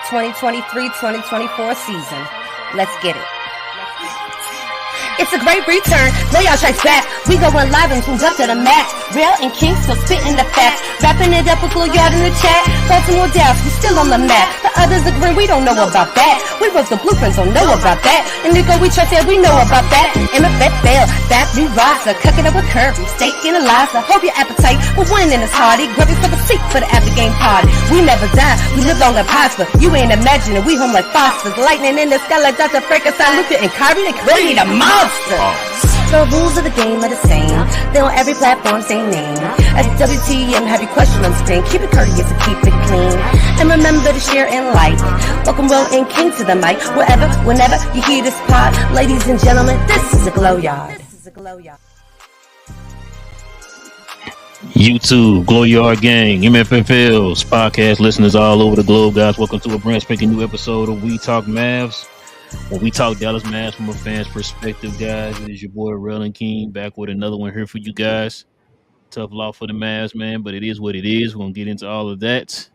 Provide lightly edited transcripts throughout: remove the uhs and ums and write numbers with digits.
2023-2024 season. Let's get it. It's a great return. Loyal strikes back. We going live and tuned up to the mat. Real and King still spitting the facts. Wrapping it up with Yard in the chat. Baltimore, Dallas, we still on the map. The others agree we don't know about that. We wrote the blueprints, don't know about that. And Nico, we trust that we know about that. MFFL, that new roster. Cooking up with Kirby, steak and Eliza. Hope your appetite for winning is hearty. Grab yourself a seat for the after game party. We never die, we live long and prosper. You ain't imagining we home like Fosters. Lightning in the sky like Dr. Frankenstein, Luca and Kyrie. They clearly the monster. The rules of the game are the same. They're on every platform, same name. At WTM, have your question on screen. Keep it courteous and keep it clean. And remember to share and like. Welcome Will and King to the mic. Wherever, whenever you hear this pod. Ladies and gentlemen, this is a Glow Yard. YouTube, Glow Yard Gang, MFFLs, podcast listeners all over the globe, guys. Welcome to a brand spanking new episode of We Talk Mavs. When we talk Dallas Mavs from a fan's perspective, guys, it is your boy Relin King back with another one here for you guys. Tough law for the Mavs, man, but it is what it is. We're going to get into all of that.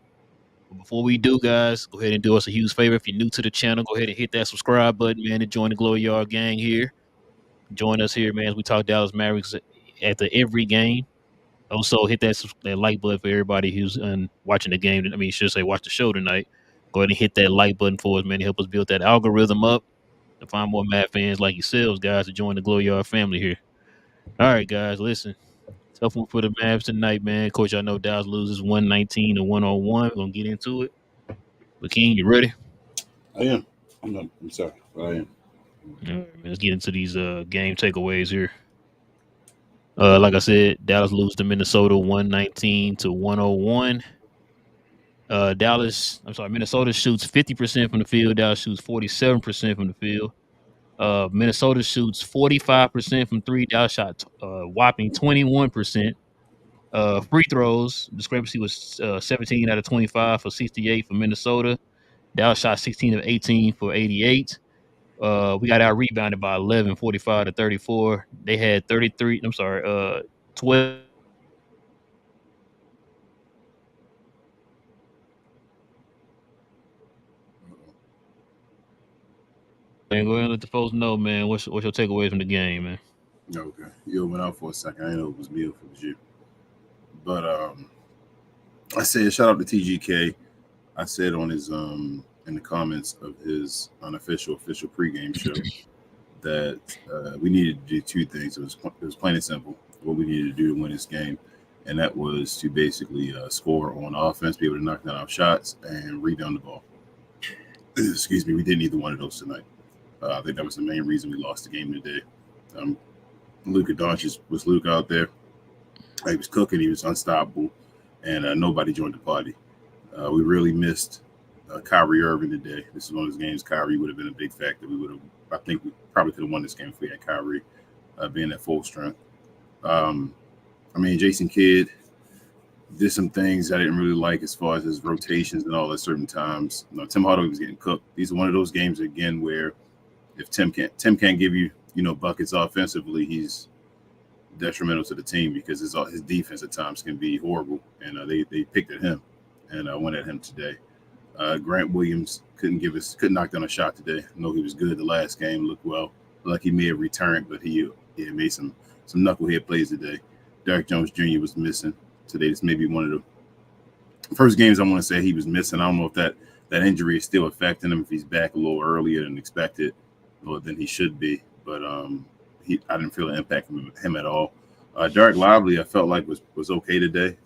But before we do, guys, go ahead and do us a huge favor. If you're new to the channel, go ahead and hit that subscribe button, man, and join the Glow Yard Gang here. Join us here, man, as we talk Dallas Mavericks at every game. Also, hit that like button for everybody who's watching the game. I mean, should say watch the show tonight. Go ahead and hit that like button for us, man, to help us build that algorithm up to find more Mad fans like yourselves, guys, to join the Glow Yard family here. All right, guys, listen. Tough one for the Mavs tonight, man. Coach, I know Dallas loses 119 to 101. We're going to get into it. But, King, you ready? I am. I'm sorry, but I am. All right, let's get into these game takeaways here. Like I said, Dallas loses to Minnesota 119 to 101. Minnesota shoots 50% from the field. Dallas shoots 47% from the field. Minnesota shoots 45% from three. Dallas shot whopping 21%. Free throws, discrepancy was 17 out of 25 for 68 for Minnesota. Dallas shot 16 of 18 for 88. We got out rebounded by 11, 45 to 34. They had 12. And go ahead and let the folks know, man, what's your takeaways from the game, man? Okay. You went out for a second. I didn't know it was me if it was you. But I said shout out to TGK. I said on his in the comments of his unofficial pregame show that we needed to do two things. It was plain and simple what we needed to do to win this game, and that was to basically score on offense, be able to knock down our shots, and rebound the ball. Excuse me, we did neither one of those tonight. I think that was the main reason we lost the game today. Luka Doncic was Luka out there. He was cooking. He was unstoppable, and nobody joined the party. We really missed Kyrie Irving today. This is one of those games Kyrie would have been a big factor. I think we probably could have won this game if we had Kyrie being at full strength. Jason Kidd did some things I didn't really like as far as his rotations and all at certain times. Tim Hardaway was getting cooked. These are one of those games again where if Tim can't give you buckets offensively, he's detrimental to the team because his defense at times can be horrible, and they picked at him and went at him today. Grant Williams couldn't knock down a shot today. I know he was good the last game, looked well, like he may have returned, but he made some knucklehead plays today. Derrick Jones Jr. was missing today. This may be one of the first games I want to say he was missing. I don't know if that injury is still affecting him, if he's back a little earlier than expected or than he should be, but I didn't feel an impact from him at all. Derek Lively, I felt like was okay today.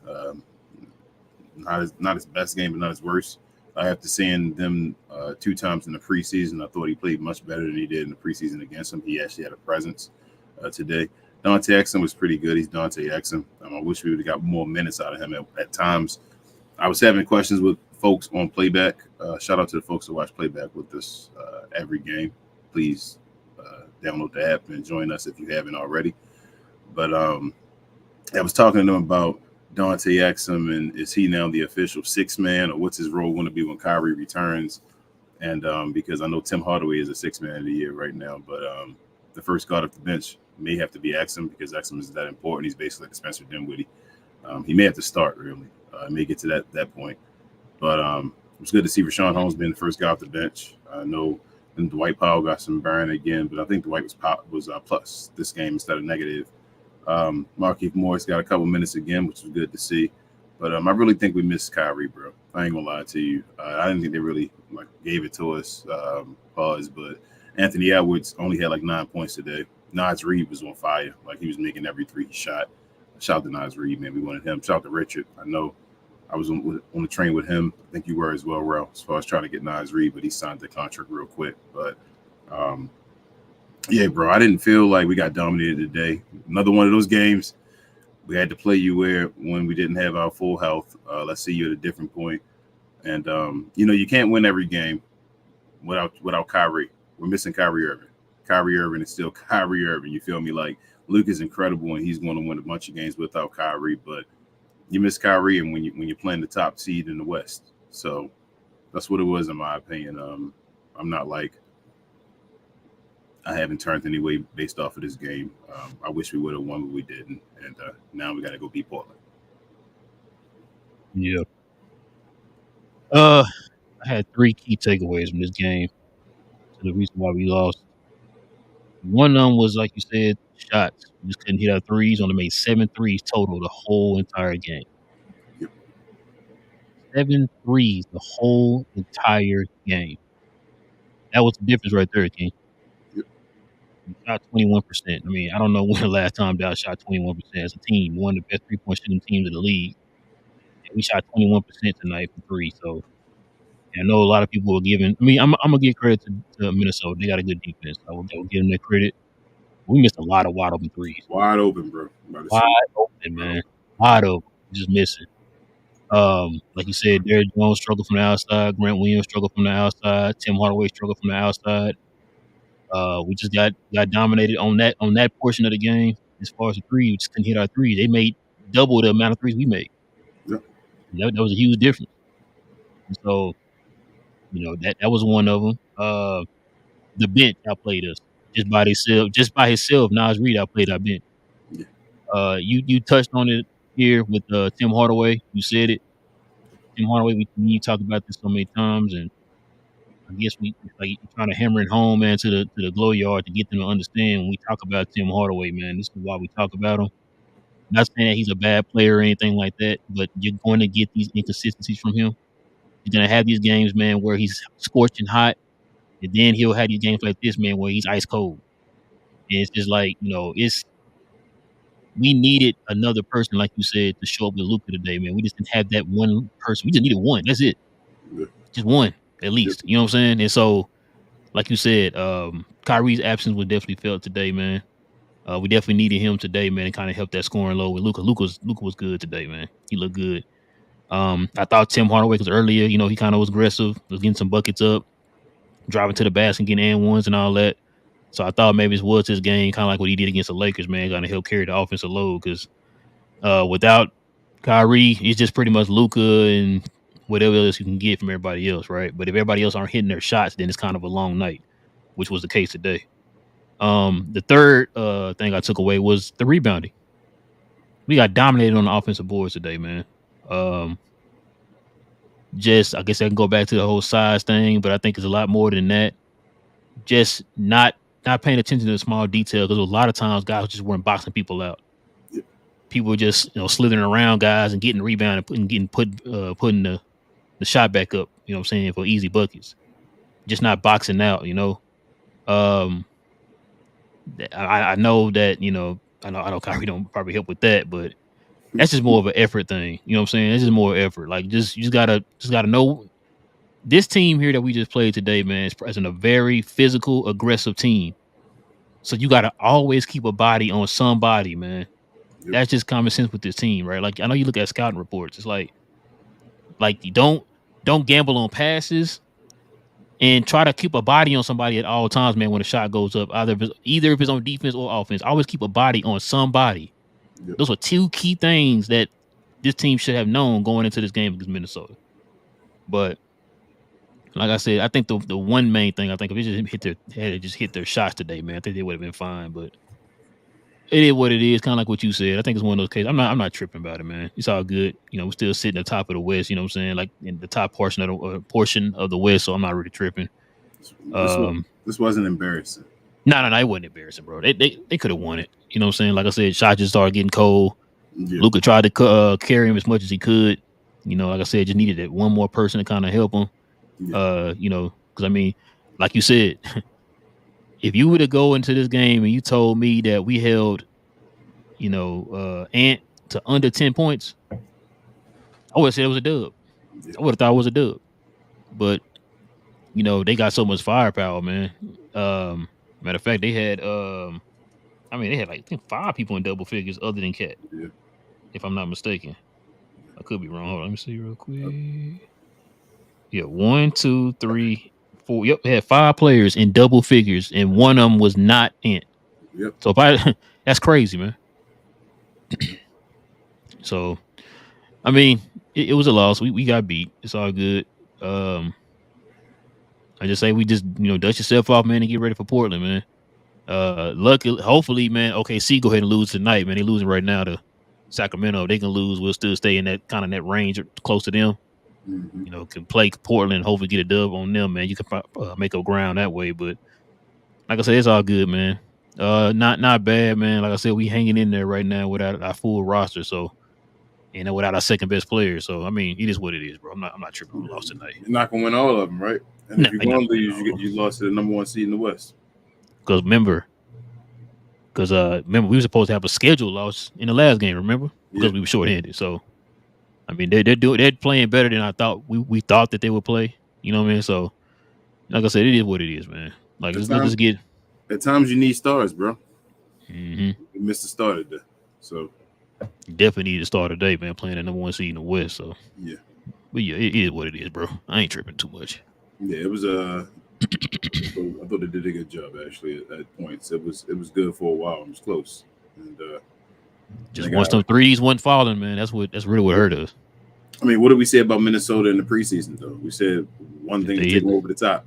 Not his best game, but not his worst. After seeing them 2 times in the preseason, I thought he played much better than he did in the preseason against him. He actually had a presence today. Dante Exum was pretty good. He's Dante Exum. I wish we would have got more minutes out of him at times. I was having questions with folks on Playback. Shout out to the folks who watch Playback with us every game. Please download the app and join us if you haven't already. But I was talking to them about Dante Exum, and is he now the official 6th man, or what's his role going to be when Kyrie returns? And because I know Tim Hardaway is a 6th man of the year right now, but the first guard off the bench may have to be Exum because Exum is that important. He's basically like Spencer Dinwiddie. He may have to start, really. May get to that point. But was good to see Rashawn Holmes being the first guy off the bench. I know and Dwight Powell got some burn again, but I think Dwight was plus this game instead of negative. Markieff Morris got a couple minutes again, which was good to see. But I really think we missed Kyrie, bro. I ain't gonna lie to you. I didn't think they really gave it to us. But Anthony Edwards only had 9 points today. Naz Reid was on fire. He was making every three he shot. Shout out to Naz Reid, man. We wanted him. Shout out to Richard. I know I was on the train with him. I think you were as well, Rel, as far as trying to get Naz Reid, but he signed the contract real quick. But yeah, bro, I didn't feel like we got dominated today. Another one of those games we had to play you when we didn't have our full health. Let's see you at a different point. And you can't win every game without Kyrie. We're missing Kyrie Irving. Kyrie Irving is still Kyrie Irving. You feel me? Luke is incredible, and he's going to win a bunch of games without Kyrie. But you miss Kyrie, and when you're playing the top seed in the West, so that's what it was in my opinion. I'm not I haven't turned any way based off of this game. I wish we would have won, but we didn't, and now we got to go beat Portland. Yeah. I had 3 key takeaways from this game. So the reason why we lost. One of them was, like you said, shots. We just couldn't hit our threes. Only made 7 threes total the whole entire game. Yep. 7 threes the whole entire game. That was the difference right there, King. Yep. We shot 21%. I mean, I don't know when the last time Dallas shot 21% as a team. One of the best 3-point shooting teams in the league. And we shot 21% tonight from 3. So I know a lot of people are giving. I mean, I'm gonna give credit to Minnesota. They got a good defense. I will give them their credit. We missed a lot of wide open threes. Wide open, bro. Wide open, man. Wide open. Just missing. Like you said, Derrick Jones struggled from the outside. Grant Williams struggled from the outside. Tim Hardaway struggled from the outside. We just got dominated on that portion of the game. As far as the three, we just couldn't hit our threes. They made double the amount of threes we made. Yeah. That was a huge difference. And so, that was one of them. The bench outplayed us just by himself. Naz Reid outplayed our bench. Yeah. You touched on it here with Tim Hardaway. You said it. Tim Hardaway. We talked about this so many times, and I guess we trying to hammer it home, man, to the glow yard to get them to understand when we talk about Tim Hardaway, man. This is why we talk about him. Not saying that he's a bad player or anything like that, but you're going to get these inconsistencies from him. You're going to have these games, man, where he's scorching hot, and then he'll have these games like this, man, where he's ice cold. And it's just we needed another person, like you said, to show up with Luka today, man. We just didn't have that one person. We just needed one. That's it. Yeah. Just one, at least. Yeah. You know what I'm saying? And so, like you said, Kyrie's absence was definitely felt today, man. We definitely needed him today, man, and kind of help that scoring load with Luka. Luka was good today, man. He looked good. I thought Tim Hardaway, because earlier, he kind of was aggressive, was getting some buckets up, driving to the basket, getting and ones and all that. So I thought maybe it was his game, kind of like what he did against the Lakers, man, going to help carry the offensive load. Because without Kyrie, it's just pretty much Luka and whatever else you can get from everybody else, right? But if everybody else aren't hitting their shots, then it's kind of a long night, which was the case today. The third thing I took away was the rebounding. We got dominated on the offensive boards today, man. I guess I can go back to the whole size thing, but I think it's a lot more than that. Just not paying attention to the small detail, because a lot of times guys just weren't boxing people out. Yep. People were just slithering around guys and getting rebounded and getting putting the shot back up. You know what I'm saying, for easy buckets. Just not boxing out. I know that I know Kyrie don't probably help with that, but that's just more of an effort thing. You know what I'm saying? It's just more effort. You just gotta know this team here that we just played today, man, is present a very physical, aggressive team. So you gotta always keep a body on somebody, man. Yep. That's just common sense with this team, right? I know you look at scouting reports. It's like you don't gamble on passes, and try to keep a body on somebody at all times, man. When the shot goes up, either if it's on defense or offense, always keep a body on somebody. Yep. Those are 2 key things that this team should have known going into this game against Minnesota. But like I said, I think the one main thing, I think if it just hit their shots today, man, I think they would have been fine. But It is what it is, kind of like what you said. I think it's one of those cases. I'm not tripping about it, man. It's all good. We're still sitting at the top of the West. You know what I'm saying? Like in the top portion of the West. So I'm not really tripping. This wasn't embarrassing. No, it wasn't embarrassing, bro. They could have won it. You know what I'm saying? Like I said, shots just started getting cold. Yeah. Luka tried to carry him as much as he could. Like I said, just needed that one more person to kind of help him. Yeah. Because I mean, like you said, if you were to go into this game and you told me that we held, Ant to under 10 points, I would have said it was a dub. Yeah. I would have thought it was a dub. But, they got so much firepower, man. Matter of fact, they had, they had like I think 5 people in double figures other than Cat. Yeah. If I'm not mistaken. I could be wrong. Hold on, let me see real quick. Yeah, 1, 2, 3, 4. Yep, they had 5 players in double figures, and one of them was not Ant. Yep. So that's crazy, man. So, I mean, it was a loss. We got beat. It's all good. I just say we just dust yourself off, man, and get ready for Portland, man. Luckily, hopefully, man. OKC go ahead and lose tonight, man. They're losing right now to Sacramento. If they can lose, we'll still stay in that kind of net range or close to them. Mm-hmm. Can play Portland and hopefully get a dub on them, man. You can make up ground that way. But like I said, it's all good, man. Not bad, man. Like I said, we hanging in there right now without our full roster, so without our second best player. So I mean, it is what it is, bro. I'm not tripping. We lost tonight. You're not gonna win all of them, right? And if you're gonna lose, you lost to the number 1 seed in the West. Because remember, we were supposed to have a scheduled loss in the last game. Remember, because we were shorthanded. So. I mean, they're playing better than I thought we thought that they would play. You know what I mean? So, like I said, it is what it is, man. Like let's just get. At times, you need stars, bro. Mm-hmm. You missed the start today, so you definitely need to start today, man. Playing the number 1 seed in the West, so yeah. But yeah, it is what it is, bro. I ain't tripping too much. Yeah, it was I thought they did a good job actually at points. It was good for a while. It was close, and just once them threes wasn't falling, man. That's really what hurt us. I mean, what did we say about Minnesota in the preseason, though? We said one thing to take them over the top.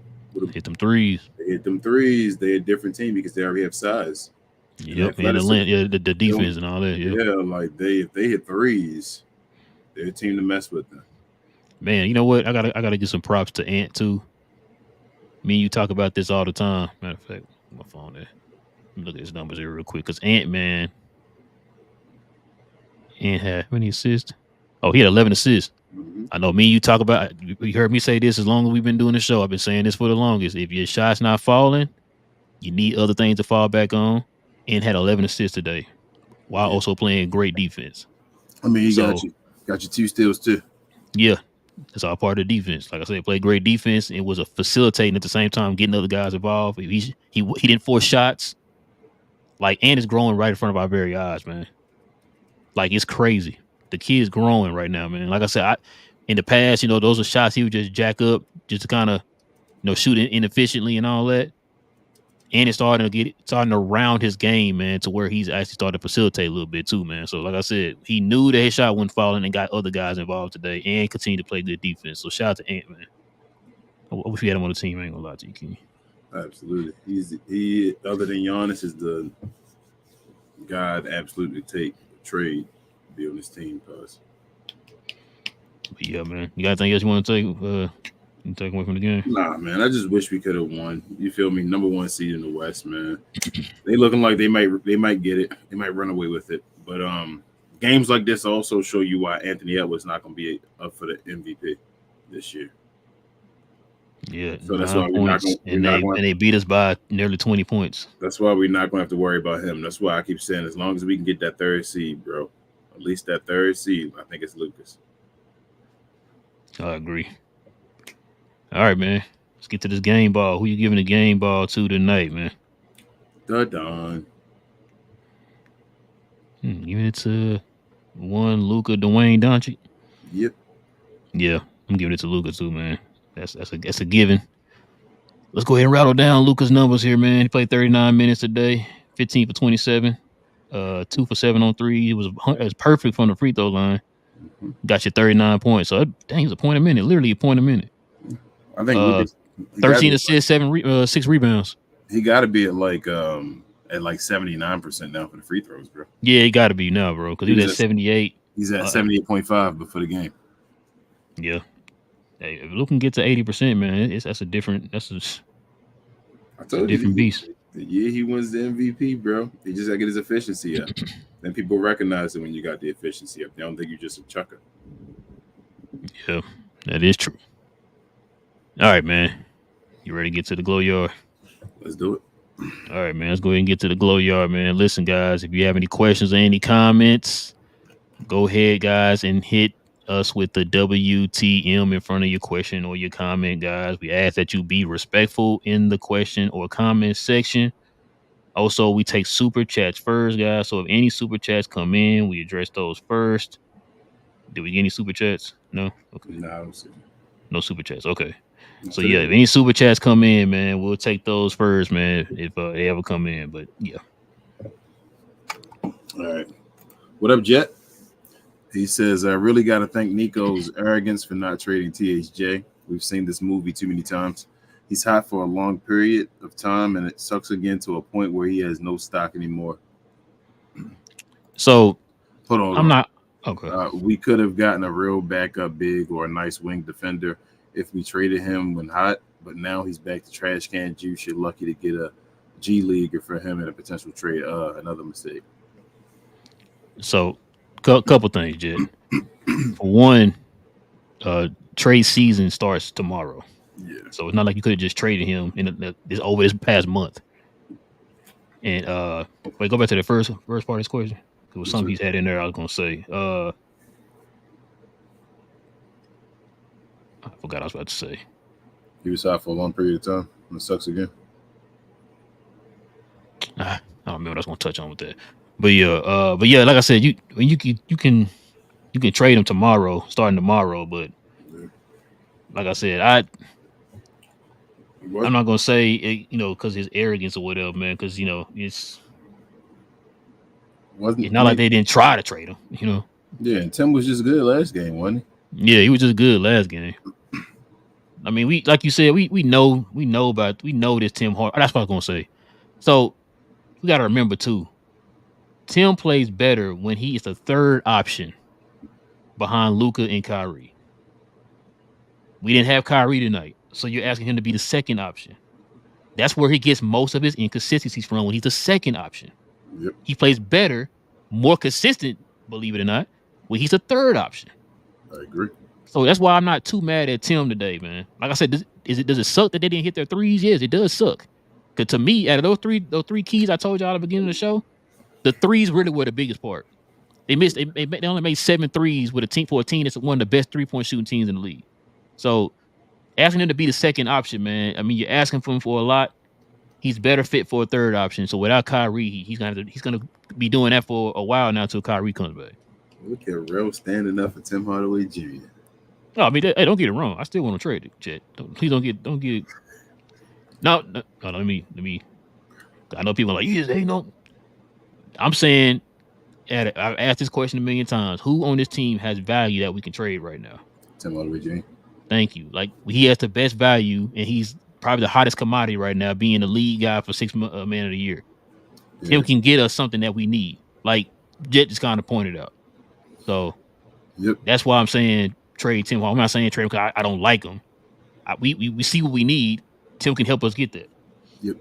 Hit them threes. They hit them threes. They're a different team because they already have size. Yep, and the defense and all that. Yep. Yeah, like if they hit threes, they're a team to mess with them. Man, you know what? I gotta give some props to Ant too. Me and you talk about this all the time. Matter of fact, my phone there. Let me look at his numbers here real quick. Because Ant had how many assists? Oh, he had 11 assists. Mm-hmm. I know me and you talk about. You heard me say this as long as we've been doing the show. I've been saying this for the longest. If your shot's not falling, you need other things to fall back on. And had 11 assists today, while also playing great defense. I mean, he got your 2 steals too. Yeah, that's all part of the defense. Like I said, played great defense and was a facilitating at the same time, getting other guys involved. He didn't force shots. Like, and it's growing right in front of our very eyes, man. Like, it's crazy. The kid's growing right now, man. Like I said, in the past, those are shots he would just jack up just to kind of, shoot inefficiently and all that. And it's starting to round his game, man, to where he's actually starting to facilitate a little bit too, man. So, like I said, he knew that his shot wasn't falling and got other guys involved today and continued to play good defense. So, shout out to Ant, man. I wish we had him on the team. I ain't gonna lie to you, King. Absolutely. He other than Giannis, is the guy to absolutely take a trade to be on this team, cause. But yeah, man. You got anything else you want to take? You take away from the game? Nah, man. I just wish we could have won. You feel me? Number 1 seed in the West, man. They looking like they might get it. They might run away with it. But games like this also show you why Anthony Edwards not going to be up for the MVP this year. Yeah, so that's why we're not going. And they beat us by nearly 20 points. That's why we're not going to have to worry about him. That's why I keep saying, as long as we can get that 3rd seed, bro, at least that 3rd seed, I think it's Lucas. I agree. All right, man. Let's get to this game ball. Who you giving the game ball to tonight, man? The Don. Giving it to one Luka Dwayne Doncic. Yep. Yeah, I'm giving it to Luka too, man. That's a given. Let's go ahead and rattle down Luka's numbers here, man. He played 39 minutes today, 15 for 27, 2 for 7 on 3. It was perfect from the free throw line. Got you 39 points. So dang, it was a point a minute, literally a point a minute. I think 13 assists, 6 rebounds. He got to be at at like 79% now for the free throws, bro. Yeah, it got to be now, bro, because he was at 78. He's at 78.5 before the game. Yeah. Hey, if Luke can get to 80%, man, that's a different beast. The year he wins the MVP, bro, he just got to get his efficiency up. Then people recognize it when you got the efficiency up. They don't think you're just a chucker. Yeah, that is true. All right, man. You ready to get to the glow yard? Let's do it. All right, man. Let's go ahead and get to the glow yard, man. Listen, guys, if you have any questions or any comments, go ahead, guys, and hit us with the WTM in front of your question or your comment, guys. We ask that you be respectful in the question or comment section. Also, we take super chats first, guys. So if any super chats come in, we address those first. Did we get any super chats? No? Okay. No super chats. Okay. So yeah, if any super chats come in, man, we'll take those first, man, if they ever come in. But yeah. All right. What up, Jet? He says, I really got to thank Nico's arrogance for not trading THJ. We've seen this movie too many times. He's hot for a long period of time, and it sucks again to a point where he has no stock anymore. So, hold on. I'm not. Okay. We could have gotten a real backup big or a nice wing defender if we traded him when hot, but now he's back to trash can juice. You're lucky to get a G Leaguer for him in a potential trade. Another mistake. So, couple things, Jet. For one, trade season starts tomorrow. Yeah. So it's not like you could have just traded him over this past month. And wait, go back to the first part of this question. There was something he's had in there I was gonna say. I forgot what I was about to say. He was out for a long period of time, and it sucks again. I don't remember what I was gonna touch on with that. But yeah, like I said, you can trade him tomorrow, starting tomorrow. But like I said, I'm not gonna say because his arrogance or whatever, man. Because it's not like they didn't try to trade him. Yeah, and Tim was just good last game, wasn't he? Yeah, he was just good last game. I mean, we like you said, we know this Tim Hart. That's what I was gonna say. So we got to remember too, Tim plays better when he is the third option behind Luka and Kyrie. We didn't have Kyrie tonight, so you're asking him to be the second option. That's where he gets most of his inconsistencies from, when he's the second option. Yep. He plays better, more consistent, believe it or not, when he's the third option. I agree. So that's why I'm not too mad at Tim today, man. Like I said, does it suck that they didn't hit their threes? Yes, it does suck. Because to me, out of those three keys I told y'all at the beginning of the show, the threes really were the biggest part. They only made 7 threes with a team that's one of the best 3-point shooting teams in the league. So asking him to be the second option, man, I mean, you're asking for him for a lot. He's better fit for a third option. So without Kyrie, he's gonna be doing that for a while now until Kyrie comes back. Look at Rel standing up for Tim Hardaway Jr. No, I mean, hey, don't get it wrong. I still want to trade it, Chet. Please don't get. No. Let me. I know people are like, you just ain't no. I'm saying, I've asked this question a million times. Who on this team has value that we can trade right now? Tim Hardaway Jr. Thank you. Like, he has the best value, and he's probably the hottest commodity right now, being the lead guy for 6 man of the year. Yeah. Tim can get us something that we need, like Jet just kind of pointed out. So, That's why I'm saying trade Tim. I'm not saying trade because I don't like him. We see what we need. Tim can help us get that. Yep.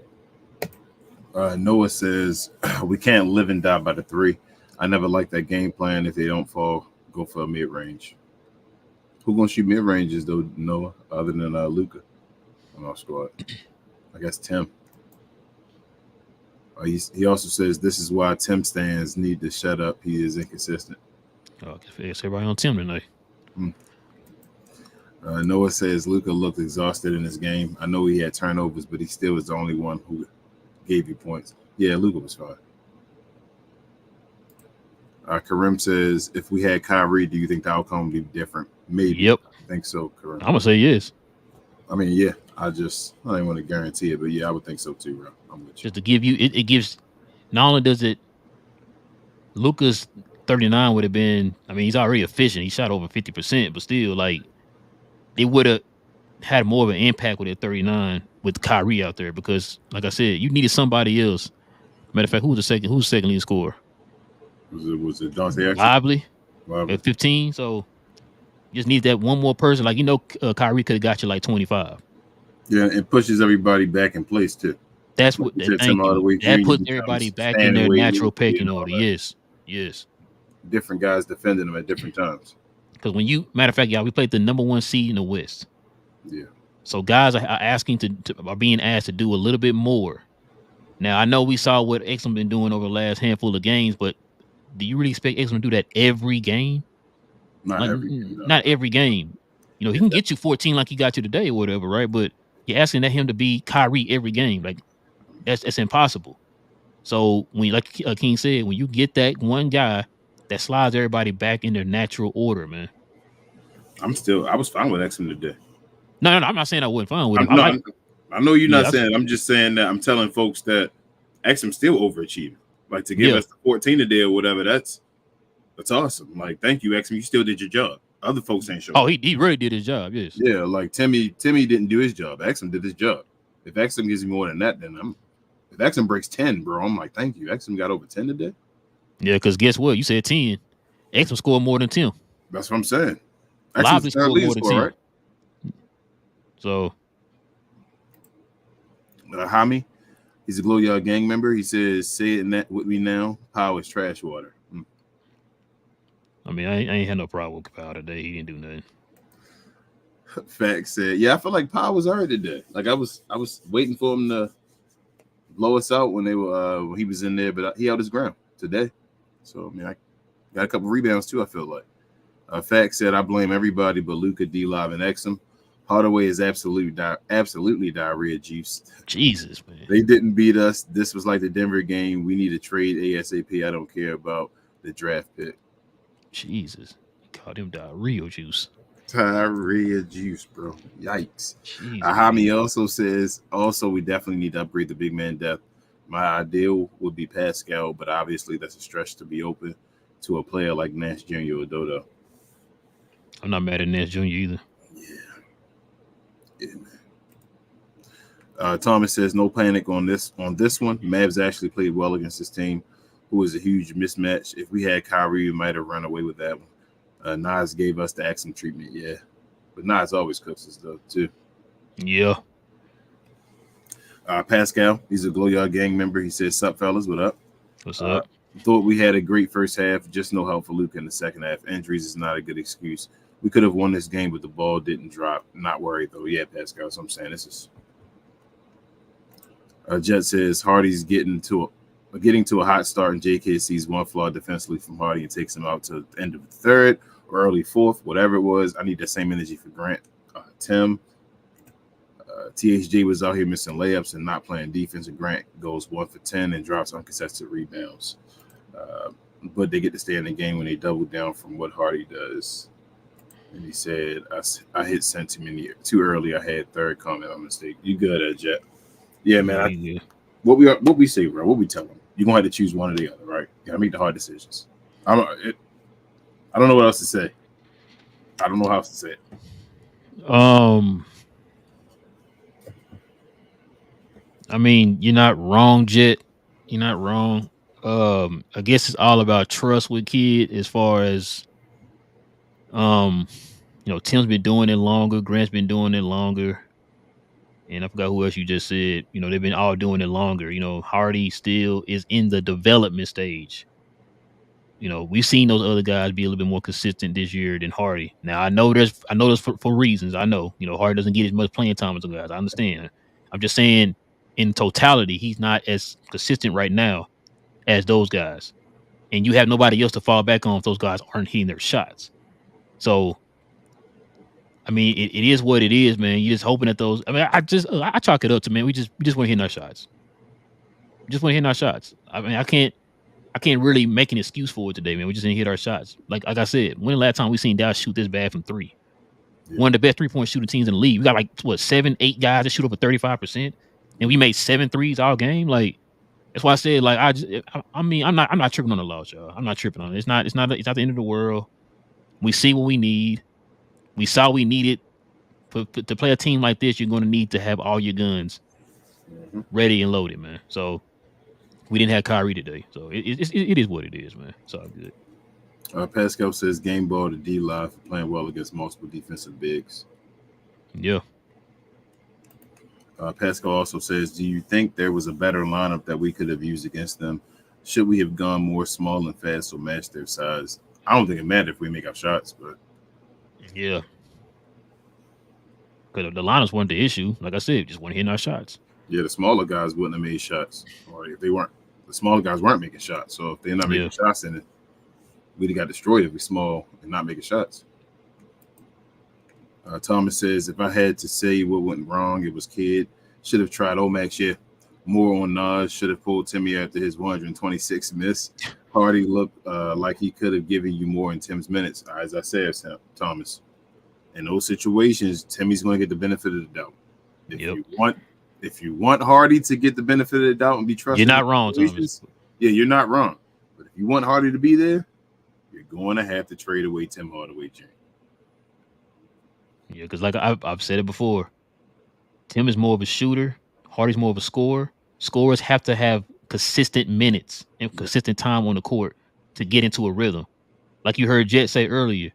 Noah says we can't live and die by the 3. I never like that game plan. If they don't fall, go for a mid range. Who gonna shoot mid ranges though, Noah, other than Luka on our squad? I guess Tim. He also says this is why Tim stands need to shut up. He is inconsistent. Oh, I guess everybody on Tim tonight. Noah says Luka looked exhausted in this game. I know he had turnovers, but he still was the only one who gave you points. Yeah, Luka was fine. Karim says, if we had Kyrie, do you think the outcome would be different? Maybe. Yep. I think so, Karim. I'm going to say yes. I mean, yeah. I didn't want to guarantee it, but yeah, I would think so too, bro. I'm with you. Just to give you, it gives, not only does it, Luka's 39 would have been, I mean, he's already efficient. He shot over 50%, but still, like, it would have had more of an impact with that 39 with Kyrie out there because, like I said, you needed somebody else Matter of fact, who's the second leading scorer? Was it Dante Exum? Lively Lively. at 15. So just need that one more person. Like Kyrie could have got you like 25. Yeah, it pushes everybody back in place too. That's Like what. you said, Tim Thank you. Hardaway That Jr. puts everybody becomes back in Stan their Wade, natural pecking and all order. that. Yes. Different guys defending them at different times. Because matter of fact, y'all, we played the number 1 seed in the West. Yeah. So guys are being asked to do a little bit more. Now I know we saw what Exum been doing over the last handful of games, but do you really expect Exum to do that every game? Not Like every game. No. not every game. He can get you 14 like he got you today or whatever, right? But you're asking him to be Kyrie every game. Like that's impossible. So when, like King said, when you get that one guy that slides everybody back in their natural order, man. I was fine with Exum today. No, I'm not saying I wasn't fine with him. I know you're not saying. I'm just saying that I'm telling folks that Exum still overachieving. Like to give us the 14 today or whatever. That's awesome. Like thank you, Exum. You still did your job. Other folks ain't showing. Oh, he really did his job. Yes. Yeah, like Timmy didn't do his job. Exum did his job. If Exum gives me more than that, then if Exum breaks 10, bro, I'm like, thank you. Exum got over 10 today. Yeah, because guess what? You said 10. Exum scored more than 10. That's what I'm saying. Lively scored more than 10. Right? So, Hami, he's a Glow Yard gang member. He says, "Say it with me now. Power is trash water." I mean, I ain't had no problem with Power today. He didn't do nothing. Facts said, "Yeah, I feel like Power was alright today. Like I was waiting for him to blow us out when when he was in there, but he held his ground today. So I mean, I got a couple rebounds too. I feel like." Facts said, "I blame everybody but Luka, D-Live, and Exum. Hardaway is absolutely diarrhea juice. Jesus, man. They didn't beat us. This was like the Denver game. We need to trade ASAP. I don't care about the draft pick." Jesus. He called him diarrhea juice. Diarrhea juice, bro. Yikes. Jesus, Hami also says, we definitely need to upgrade the big man depth. My ideal would be Pascal, but obviously that's a stretch to be open to a player like Nash Jr. or Dodo. I'm not mad at Nash Jr. either. Yeah, man. Thomas says no panic on this one. Mavs actually played well against this team, who was a huge mismatch. If we had Kyrie, we might have run away with that one. Nas gave us the Exum treatment, yeah, but Nas always cooks us though too. Yeah. Pascal, he's a Glow Yard gang member. He says, "Sup, fellas? What up? What's up?" Thought we had a great first half. Just no help for Luka in the second half. Injuries is not a good excuse. We could have won this game, but the ball didn't drop. Not worried though. Yeah, Pascal. So I'm saying this is. Jet says Hardy's getting to a hot start, and JK sees one flaw defensively from Hardy and takes him out to the end of the third or early fourth, whatever it was. I need that same energy for Grant. Tim. THJ was out here missing layups and not playing defense, and Grant goes 1 for 10 and drops uncontested rebounds. But they get to stay in the game when they double down from what Hardy does. And he said, I hit sent too early. I had third comment on mistake. You good, Jet? Yeah, man. What we say, bro? What we tell them? You're gonna have to choose one or the other, right? You gotta make the hard decisions. I don't know what else to say. I don't know how else to say it. I mean, you're not wrong, Jet. You're not wrong. I guess it's all about trust with kid as far as Tim's been doing it longer, Grant's been doing it longer. And I forgot who else you just said. They've been all doing it longer. Hardy still is in the development stage. We've seen those other guys be a little bit more consistent this year than Hardy. Now I know there's for reasons. I know, Hardy doesn't get as much playing time as those guys. I understand. I'm just saying in totality, he's not as consistent right now as those guys. And you have nobody else to fall back on if those guys aren't hitting their shots. So I mean, it is what it is, man. You're just hoping that those. I mean, I chalk it up to, man. We just want to hit our shots. Just want to hit our shots. I mean, I can't really make an excuse for it today, man. We just didn't hit our shots. Like I said, when the last time we seen Dallas shoot this bad from three? Yeah. One of the best 3-point shooting teams in the league. We got 7, 8 guys that shoot over 35%, and we made 7 threes all game. Like that's why I said, like I'm not tripping on the loss, y'all. I'm not tripping on it. It's not the end of the world. We see what we need. We saw we needed to play a team like this. You're going to need to have all your guns ready and loaded, man. So We didn't have Kyrie today, so it is what it is, man. It's all good. Pascal says game ball to D Live for playing well against multiple defensive bigs. Yeah. Pascal also says, do you think there was a better lineup that we could have used against them? Should we have gone more small and fast or match their size? I don't think it mattered if we make our shots, but yeah. Because the lineups weren't the issue. Like I said, just weren't hitting our shots. Yeah, the smaller guys wouldn't have made shots. Or if they weren't, the smaller guys weren't making shots. So if they're not making shots in it, we'd have got destroyed if we're small and not making shots. Thomas says, if I had to say what went wrong, it was Kid. Should have tried Omax, yeah. More on Nas. Should have pulled Timmy after his 126 miss. Hardy looked like he could have given you more in Tim's minutes. As I said, Thomas, in those situations, Timmy's going to get the benefit of the doubt. If you want Hardy to get the benefit of the doubt and be trusted, you're not wrong, Thomas. Yeah, you're not wrong. But if you want Hardy to be there, you're going to have to trade away Tim Hardaway Jr. Yeah, because like I've said it before, Tim is more of a shooter. Hardy's more of a scorer. Scorers have to have consistent minutes and consistent time on the court to get into a rhythm. Like you heard Jet say earlier,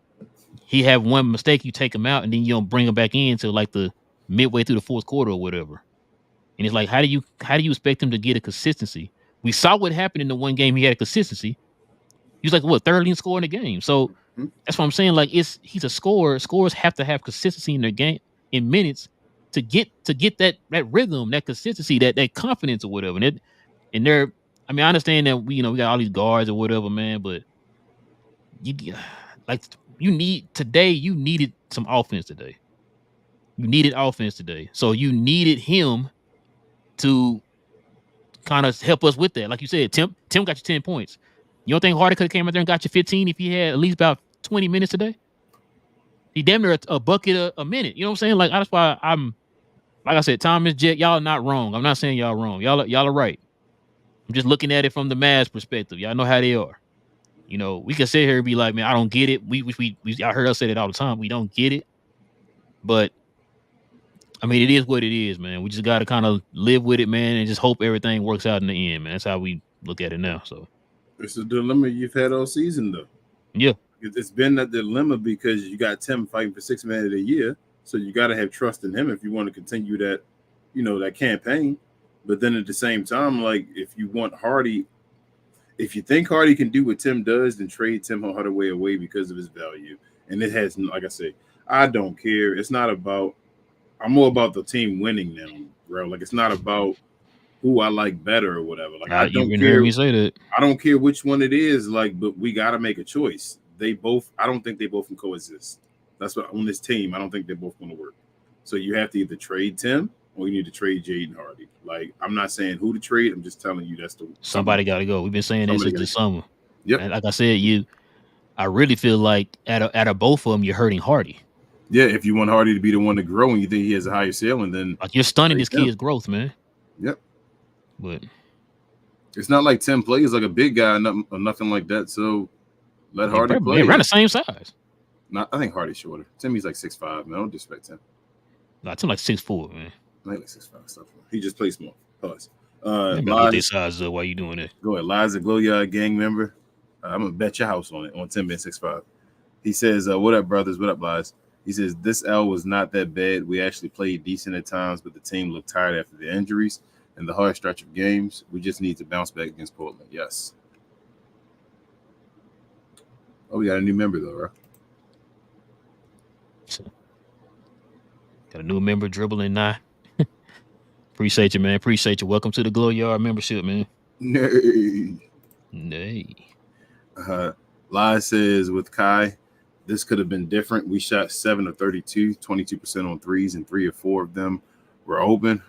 he have one mistake, you take him out, and then you don't bring him back in until like the midway through the fourth quarter or whatever. And it's like, how do you expect him to get a consistency? We saw what happened in the one game he had a consistency. He was like, what, third leading scorer in the game. So that's what I'm saying. Like, he's a scorer. Scorers have to have consistency in their game in minutes to get that rhythm, that consistency, that confidence or whatever. And they're, I mean, I understand that we got all these guards or whatever, man, but you needed some offense today. You needed offense today. So you needed him to kind of help us with that. Like you said, Tim got you 10 points. You don't think Hardy could have came out there and got you 15 if he had at least about 20 minutes today? He damn near a bucket a minute. You know what I'm saying? Like, that's why I'm, like I said, Thomas, Jet, y'all are not wrong. I'm not saying y'all wrong. Y'all are right. I'm just looking at it from the Mavs perspective. Y'all know how they are. We can sit here and be like, man, I don't get it. I heard us say that all the time. We don't get it. But I mean, it is what it is, man. We just got to kind of live with it, man, and just hope everything works out in the end, man. That's how we look at it now. So it's a dilemma you've had all season, though. Yeah. It's been that dilemma because you got Tim fighting for 6 Man of the Year, so you got to have trust in him if you want to continue that, that campaign. But then at the same time, like, if you want Hardy, if you think Hardy can do what Tim does, then trade Tim Hardaway away because of his value. And it has, like I say, I don't care. It's not about, I'm more about the team winning now, bro. Like, it's not about who I like better or whatever. Like, I don't care. Me say that. I don't care which one it is. Like, but we got to make a choice. I don't think they both can coexist. That's what on this team. I don't think they're both going to work. So you have to either trade Tim or you need to trade Jaden Hardy. Like, I'm not saying who to trade. I'm just telling you that's the somebody got to go. We've been saying this since the summer. Yep. And like I said, I really feel like out of both of them, you're hurting Hardy. Yeah, if you want Hardy to be the one to grow and you think he has a higher ceiling, then like you're stunning this kid's growth, man. Yep. But it's not like Tim plays like a big guy or nothing like that. So let Hardy play. They're around the same size. No, I think Hardy's shorter. Timmy's like 6'5", man. Don't disrespect him. No, Tim like 6'4", man. I like 6'5" stuff. He just plays small. Pause. Look their size up while you doing it. Go ahead. Liza Glowyard gang member. I'm gonna bet your house on it on Tim being 6'5". He says, "What up, brothers? What up, Liz?" He says, "This L was not that bad. We actually played decent at times, but the team looked tired after the injuries and the hard stretch of games. We just need to bounce back against Portland." Yes. Oh, we got a new member though, right? Got a new member dribbling now. Appreciate you, man. Appreciate you. Welcome to the Glowyard membership, man. Nay. Liz says, with Kai, this could have been different. We shot 7 of 32, 22% on threes, and 3 or 4 of them were open.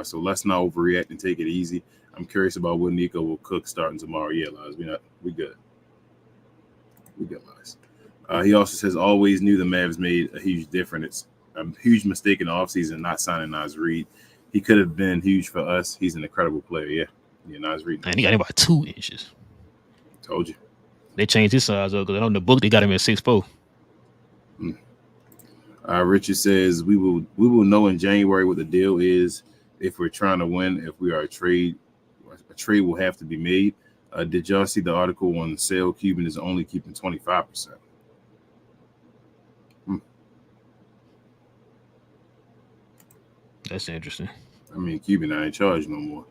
So let's not overreact and take it easy. I'm curious about what Nico will cook starting tomorrow. Yeah, Liz, we good. We good, Liz. He also says, always knew the Mavs made a huge difference. It's a huge mistake in the offseason not signing Naz Reid. He could have been huge for us. He's an incredible player. Yeah, Naz Reid. And he got about 2 inches. Told you. They changed his size up because on the book they got him at 6'4". Richard says we will know in January what the deal is if we're trying to win. If we are a trade, a trade will have to be made. Did y'all see the article on the sale? Cuban is only keeping 25%. That's interesting. I mean, Cuban not in charge no more.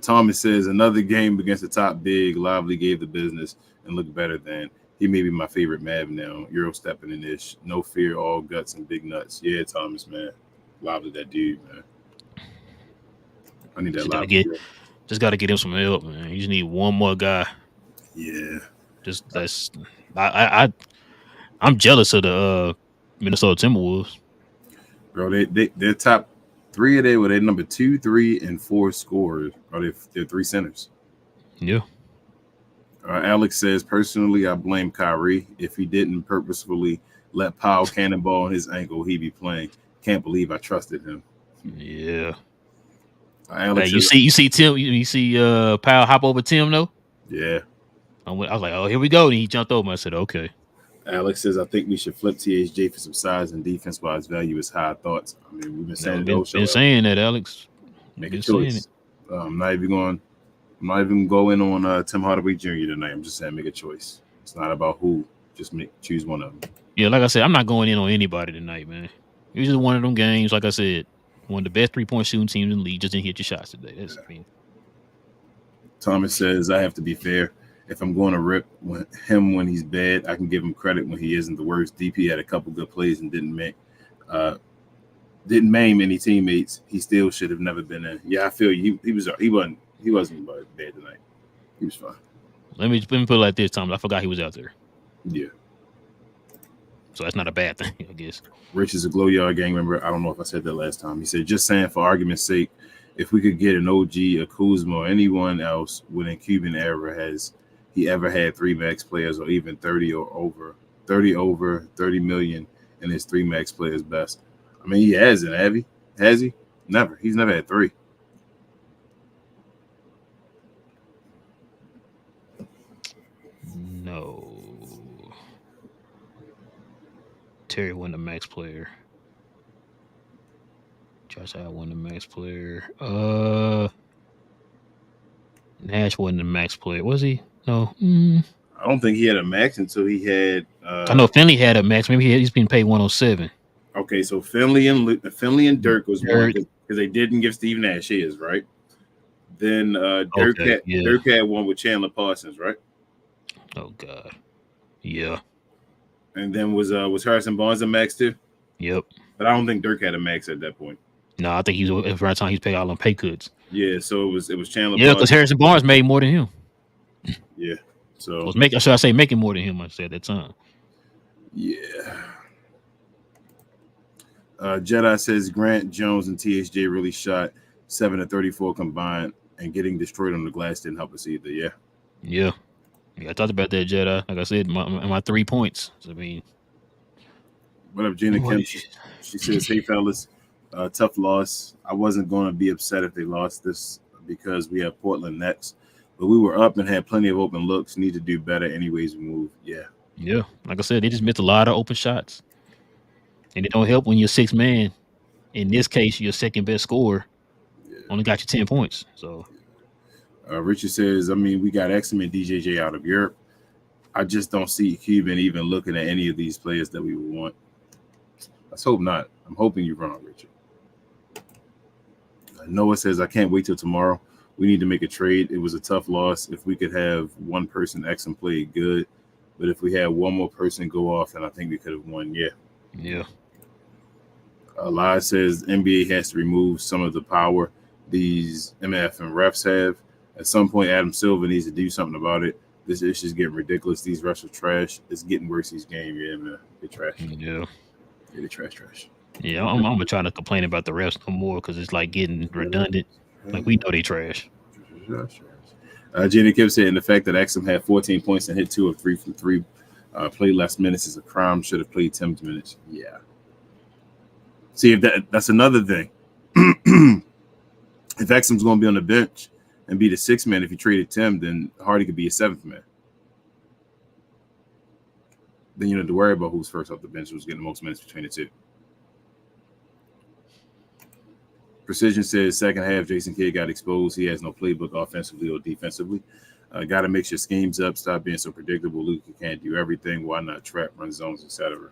Thomas says another game against the top big. Lively gave the business and looked better than. He may be my favorite Mav now. Euro stepping in this. No fear, all guts and big nuts. Yeah, Thomas, man. Lively, that dude, man. I need that Lively. Just got to get him some help, man. You just need one more guy. Yeah. I'm jealous of the Minnesota Timberwolves. Bro, their top three of them were their number 2, 3, and 4 scorers. Or they're 3 centers. Yeah. Alex says, personally, I blame Kyrie. If he didn't purposefully let Powell cannonball on his ankle, he'd be playing. Can't believe I trusted him. Yeah. Alex, you see Tim. You see Powell hop over Tim though. Yeah. I was like, oh, here we go. And he jumped over. I said, okay. Alex says, I think we should flip THJ for some size and defense while his value is high. Thoughts? I mean, we've been saying saying that, Alex. Make a choice. I'm not even going to go in on Tim Hardaway Jr. tonight. I'm just saying make a choice. It's not about who. Just choose one of them. Yeah, like I said, I'm not going in on anybody tonight, man. It was just one of them games. Like I said, one of the best 3-point shooting teams in the league just didn't hit your shots today. That's mean. Thomas says, I have to be fair. If I'm going to rip him when he's bad, I can give him credit when he isn't the worst. DP had a couple good plays and didn't maim any teammates. He still should have never been in. Yeah, I feel you. He wasn't bad tonight. He was fine. Let me put it like this, Thomas. I forgot he was out there. Yeah. So that's not a bad thing, I guess. Rich is a Glow Yard gang member. I don't know if I said that last time. He said, just saying for argument's sake, if we could get an OG, a Kuzma, or anyone else within Cuban era, has he ever had 3 max players or even 30 over 30 million in his 3 max players best? I mean, he hasn't, have he? Has he? Never. He's never had 3. No. Terry won the max player. Josh Allen won the max player. Nash wasn't the max player, was he? No. I don't think he had a max until he had. I know Finley had a max. Maybe he's been paid 107. Okay, so Finley and Dirk was one because they didn't give Steve Nash his, right? Then Dirk had one with Chandler Parsons, right? Oh God, yeah. And then was Harrison Barnes a max too? Yep. But I don't think Dirk had a max at that point. No, I think he was at the right time. He's paid all on pay cuts. Yeah, so it was Chandler. Yeah, because Harrison Barnes made more than him. Yeah, so making more than him. I said at that time. Yeah. Jedi says Grant, Jones, and THJ really shot 7 of 34 combined, and getting destroyed on the glass didn't help us either. Yeah. Yeah. I talked about that, Jedi. Like I said, my 3 points. I mean, what up, Gina Kemp? She says, "Hey fellas, tough loss. I wasn't going to be upset if they lost this because we have Portland next, but we were up and had plenty of open looks. Need to do better anyways we move." Yeah. Yeah. Like I said, they just missed a lot of open shots. And it don't help when you're 6 man. In this case, your second best scorer only got you 10 points. So, Richard says, I mean, we got Exum and DJJ out of Europe. I just don't see Cuban even looking at any of these players that we would want. Let's hope not. I'm hoping you're wrong, Richard. Noah says, I can't wait till tomorrow. We need to make a trade. It was a tough loss. If we could have one person Exum play good, but if we had one more person go off, then I think we could have won. Yeah. Yeah. Elias says NBA has to remove some of the power these MF and refs have. At some point, Adam Silver needs to do something about it. This issue is getting ridiculous. These refs are trash. It's getting worse each game. Yeah, man. They're trash. Yeah. They're trash. Yeah, I'm gonna try to complain about the refs no more because it's like getting redundant. Like we know they trash. Jenny Kim said, and the fact that Exum had 14 points and hit 2 of 3 from 3, played less minutes is a crime. Should have played 10 minutes. Yeah. See, if that's another thing. If Exum's going to be on the bench and be the 6th man, if you traded Tim, then Hardy could be a 7th man. Then you don't have to worry about who's first off the bench, who's getting the most minutes between the two. Precision says second half, Jason Kidd got exposed. He has no playbook offensively or defensively. Got to mix your schemes up. Stop being so predictable. Luka can't do everything. Why not trap, run zones, etc.?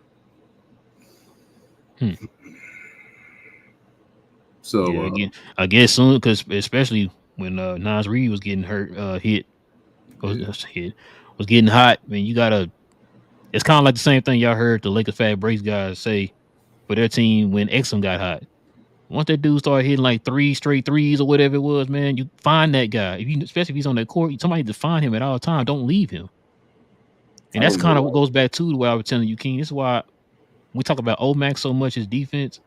So yeah, again, I guess soon, because especially when Nas Reed was getting hurt, was getting hot. I mean, you gotta. It's kind of like the same thing y'all heard the Lakers Fat Breaks guys say for their team when Exum got hot. Once that dude started hitting like 3 straight threes or whatever it was, man, you find that guy. Especially if he's on that court, somebody to find him at all times. Don't leave him. And that's kind of what goes back to what I was telling you, King. This is why we talk about Omax so much as defense.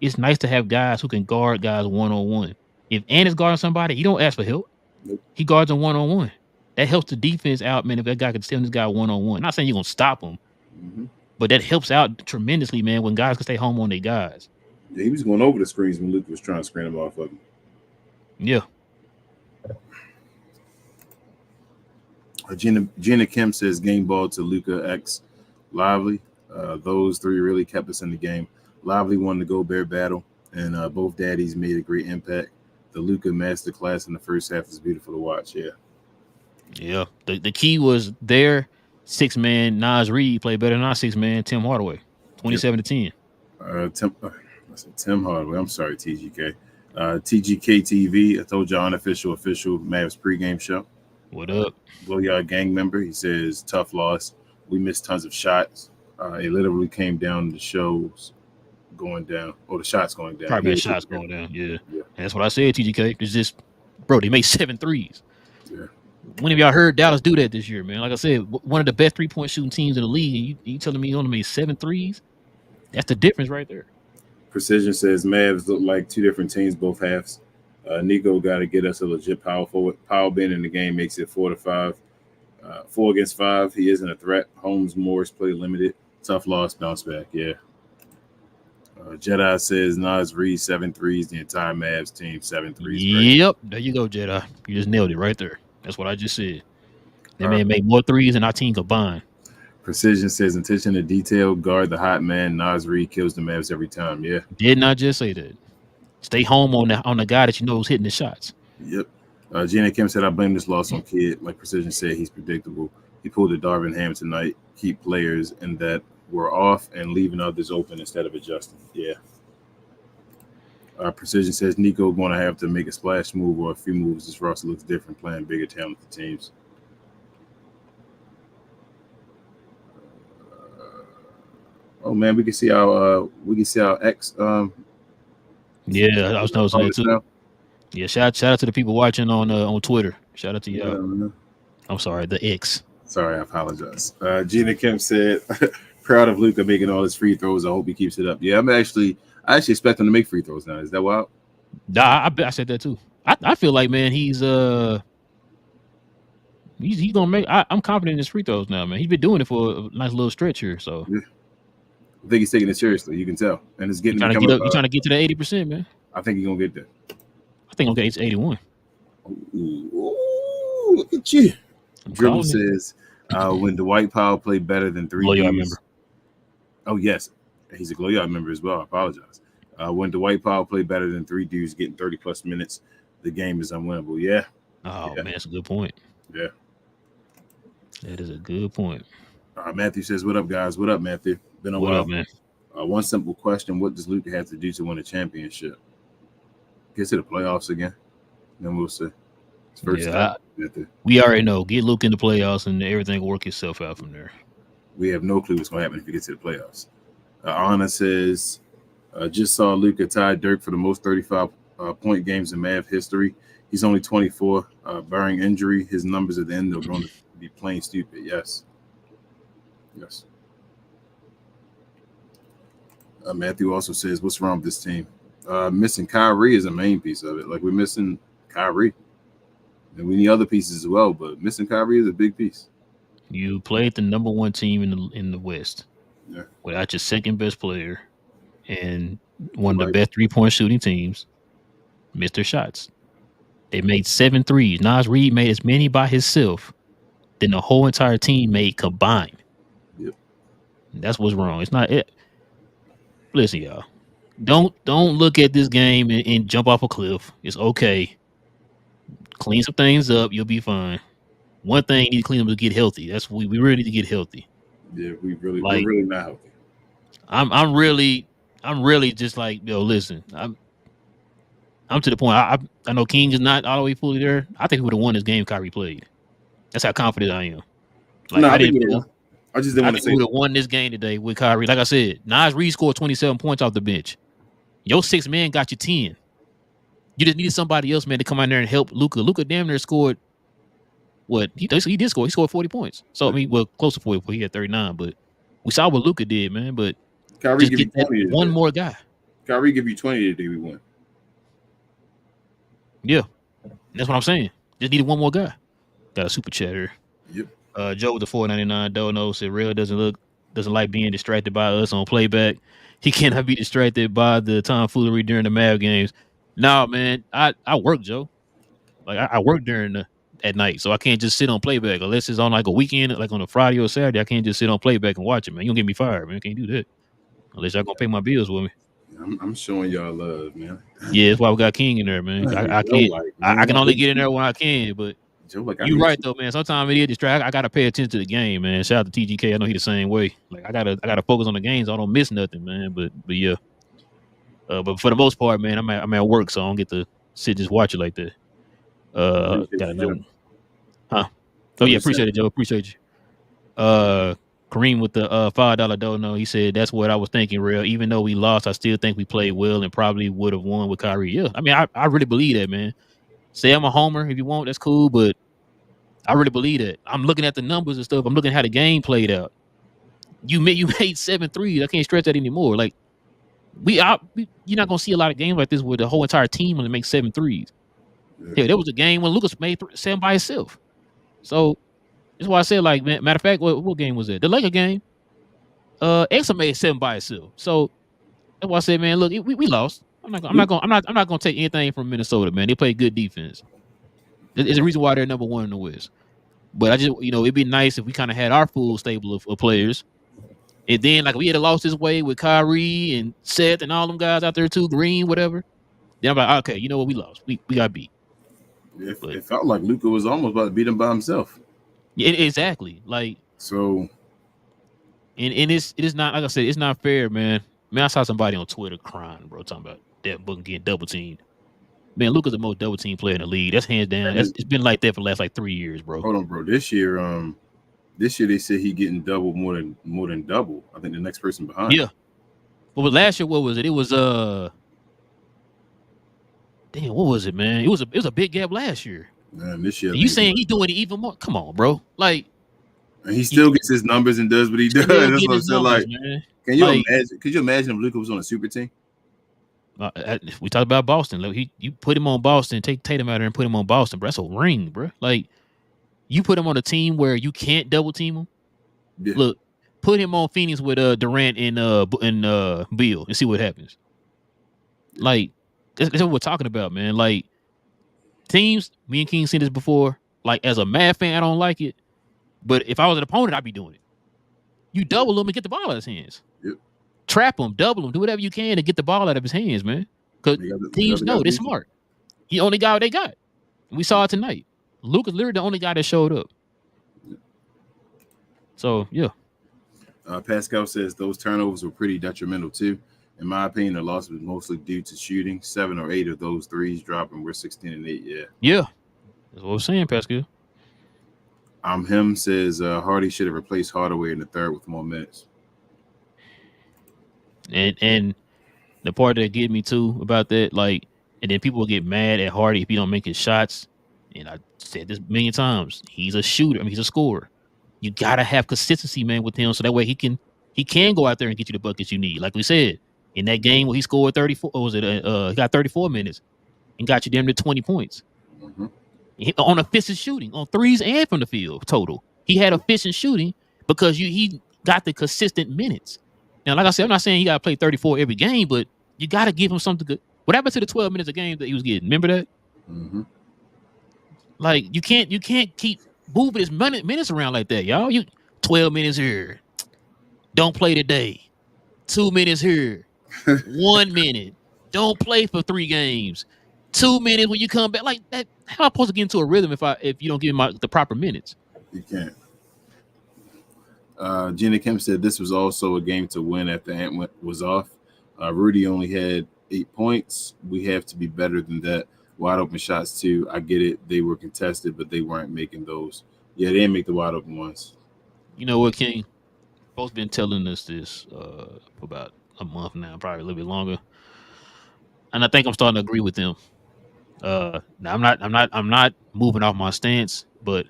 It's nice to have guys who can guard guys one-on-one. If Ant is guarding somebody, he don't ask for help. Nope. He guards him one-on-one. That helps the defense out, man, if that guy can stand this guy one-on-one. Not saying you're going to stop him, but that helps out tremendously, man, when guys can stay home on their guys. Yeah, he was going over the screens when Luka was trying to screen him off of him. Yeah. Gina Kim says game ball to Luka X Lively. Those three really kept us in the game. Lively won the Gobert battle, and both daddies made a great impact. The Luka masterclass in the first half is beautiful to watch. Yeah. Yeah. The key was their 6-man Nas Reed played better than our 6-man Tim Hardaway. 27-10. Tim Hardaway. I'm sorry, TGK. TGK TV. I told you official Mavs pregame show. What up? Blowyard gang member. He says tough loss. We missed tons of shots. It literally came down to the shows going down, or the shots going down. Probably shots going down. Yeah. That's what I said, TGK. It's just, bro, they made 7 threes. Yeah. When have y'all heard Dallas do that this year, man? Like I said, one of the best 3-point shooting teams in the league, and you telling me you only made 7 threes? That's the difference right there. Precision says Mavs look like two different teams, both halves. Nico got to get us a legit power forward. Power being in the game makes it 4-5. 4 against 5. He isn't a threat. Holmes Morris play limited. Tough loss, bounce back. Yeah. Jedi says Nas Reed 7 threes. The entire Mavs team 7 threes. Yep. There you go, Jedi. You just nailed it right there. That's what I just said. They may make more threes than our team combined. Precision says attention to detail. Guard the hot man. Nas Reed kills the Mavs every time. Yeah. Did not just say that. Stay home on the guy that you know is hitting the shots. Yep. Gina Kim said, I blame this loss on Kidd. Like Precision said, he's predictable. He pulled a Darvin Ham tonight. Keep players in that were off and leaving others open instead of adjusting. Yeah. Precision says Nico going to have to make a splash move or a few moves. This roster looks different playing bigger talented teams. Oh man, we can see our X. Yeah, I was noticing that too. Now. Yeah, shout out to the people watching on Twitter. Shout out to y'all. I'm sorry, the X. Sorry, I apologize. Gina Kim said, proud of Luka making all his free throws. I hope he keeps it up. Yeah, I actually expect him to make free throws now. Is that wild? Nah, I said that too. I feel like, man, he's gonna make. I'm confident in his free throws now, man. He's been doing it for a nice little stretch here, so. Yeah. I think he's taking it seriously. You can tell, and it's getting. He's trying to get to the 80%, man. I think he's gonna get there. I think he'll get to 81. Ooh, look at you. Dribble says, when Dwight Powell played better than 3 Glow Yard member. Oh, yes. He's a Glow Yard member as well. I apologize. When Dwight Powell played better than 3 dudes getting 30-plus minutes, the game is unwinnable. Yeah. Oh, man, that's a good point. Yeah. That is a good point. Matthew says, what up, guys? What up, Matthew? Been a while. What up, man? One simple question. What does Luka have to do to win a championship? Get to the playoffs again. Then we'll see. First time. We already know. Get Luka in the playoffs and everything will work itself out from there. We have no clue what's going to happen if he gets to the playoffs. Anna says, just saw Luka tie Dirk for the most 35-point games in Mav history. He's only 24. Barring injury, his numbers at the end are going to be plain stupid. Yes. Yes. Matthew also says, what's wrong with this team? Missing Kyrie is a main piece of it. Like, we're missing Kyrie. And we need other pieces as well, but missing Kyrie is a big piece. You played the number 1 team in the West. Yeah. Without your second best player and one of the best 3-point shooting teams, missed their shots. They made 7 threes. Nas Reed made as many by himself than the whole entire team made combined. Yep. That's what's wrong. It's not it. Listen, y'all. Don't look at this game and jump off a cliff. It's okay. Clean some things up. You'll be fine. One thing you need to clean up to get healthy. That's we really need to get healthy. Yeah, we're Like really not healthy. I'm really just like, yo, listen, I'm to the point. I know King is not all the way fully there. I think he would have won this game if Kyrie played. That's how confident I am. Like No, I think didn't feel. I just didn't I want to think say we would have won this game today with Kyrie. Like I said, Nas Reed scored 27 points off the bench. Your 6 man got you 10. You just needed somebody else, man, to come out there and help Luka. Luka damn near scored what he did score. He scored 40 points. So I mean, well, close to 40. He had 39, but we saw what Luka did, man. But Kyrie just give you get that 20 one today. more guy. Kyrie give you 20 today, we won. Yeah, that's what I'm saying. Just needed one more guy. Got a super chat here. Yep. Joe with the 4.99 dono said Real doesn't like being distracted by us on playback. He cannot be distracted by the tomfoolery during the Mav games. No, man, I work, Joe. Like I work at night, so I can't just sit on playback unless it's on like a weekend, like on a Friday or Saturday. I can't just sit on playback and watch it, man. You gonna get me fired, man. I can't do that unless y'all gonna pay my bills with me. I'm showing y'all love, man. Yeah, that's why we got King in there, man. I can't. I can only get in there when I can, but. Joe, like, You're right though, man. Sometimes it is distract. I gotta pay attention to the game, man. Shout out to TGK. I know he the same way. Like I gotta focus on the games. So I don't miss nothing, man. But yeah. But for the most part, man, I'm at work, so I don't get to sit just watch it like that. Got another one. Huh? Oh yeah, appreciate it, Joe. Appreciate you. Kareem with the $5 dono. He said that's what I was thinking, Real. Even though we lost, I still think we played well and probably would have won with Kyrie. Yeah, I mean, I really believe that, man. Say I'm a homer if you want, that's cool, but I really believe that. I'm looking at the numbers and stuff. I'm looking at how the game played out. You made 7 threes. I can't stretch that anymore. Like you're not gonna see a lot of games like this where the whole entire team only makes 7 threes. Yeah, there was a game when Lucas made 7 by himself. So that's why I said, like, matter of fact, what game was it? The Laker game. Exa made 7 by himself. So that's why I said, man, look, we lost. I'm not gonna take anything from Minnesota, man. They play good defense. There's a reason why they're number 1 in the West. But I just, it'd be nice if we kind of had our full stable of players. And then, like, we had lost this way with Kyrie and Seth and all them guys out there too, Green, whatever. Then I'm like, okay, you know what? We lost. We got beat. It felt like Luka was almost about to beat him by himself. Yeah, exactly. Like, so. And it is not, like I said, it's not fair, man. Man, I saw somebody on Twitter crying, bro, talking about that book getting double teamed. Man, Luka's the most double team player in the league. That's hands down. It's been like that for the last like 3 years, bro. Hold on, bro. This year they said he getting double more than double. I think the next person behind. Yeah. But last year, what was it? It was damn, what was it, man? It was a big gap last year. Man, this year. You saying he's doing it even more? Come on, bro. Like, and he still gets his numbers and does what he does. That's what I'm saying. Like, man. Can you imagine? Could you imagine if Luka was on a super team? We talked about Boston. Like, you put him on Boston, take Tatum out there and put him on Boston, bro. That's a ring, bro. Like, you put him on a team where you can't double team him. Yeah. Look, put him on Phoenix with Durant and Beal and see what happens. Like, that's what we're talking about, man. Like, teams, me and King seen this before. Like, as a Mad fan, I don't like it. But if I was an opponent, I'd be doing it. You double him and get the ball out of his hands. Yep. Trap him, double him, do whatever you can to get the ball out of his hands, man. Because teams know they're smart. He only got what they got. We saw it tonight. Luka's literally the only guy that showed up. So, yeah. Pascal says those turnovers were pretty detrimental, too. In my opinion, the loss was mostly due to shooting. 7 or 8 of those threes dropping. We're 16 and 8, yeah. Yeah. That's what I'm saying, Pascal. Him says Hardy should have replaced Hardaway in the third with more minutes. And the part that get me too about that, like, and then people will get mad at Hardy if he don't make his shots. And I said this a million times. He's a shooter. I mean, he's a scorer. You gotta have consistency, man, with him, so that way he can go out there and get you the buckets you need. Like we said, in that game where he scored 34, or was it he got 34 minutes and got you damn near 20 points. Mm-hmm. On efficient shooting, on threes and from the field total. He had efficient shooting because he got the consistent minutes. Now, like I said, I'm not saying he got to play 34 every game, but you got to give him something good. What happened to the 12 minutes a game that he was getting? Remember that? Mm-hmm. Like, you can't keep moving his minutes around like that, y'all. 12 minutes here. Don't play today. 2 minutes here. 1 minute. Don't play for 3 games. 2 minutes when you come back. Like that, how am I supposed to get into a rhythm if you don't give me the proper minutes? You can't. Jenny Kim said this was also a game to win after Ant was off. Rudy only had 8 points. We have to be better than that. Wide open shots too. I get it. They were contested, but they weren't making those. Yeah, they didn't make the wide open ones. You know what, King? Folks been telling us this for about a month now, probably a little bit longer, and I think I'm starting to agree with them. Now I'm not moving off my stance, but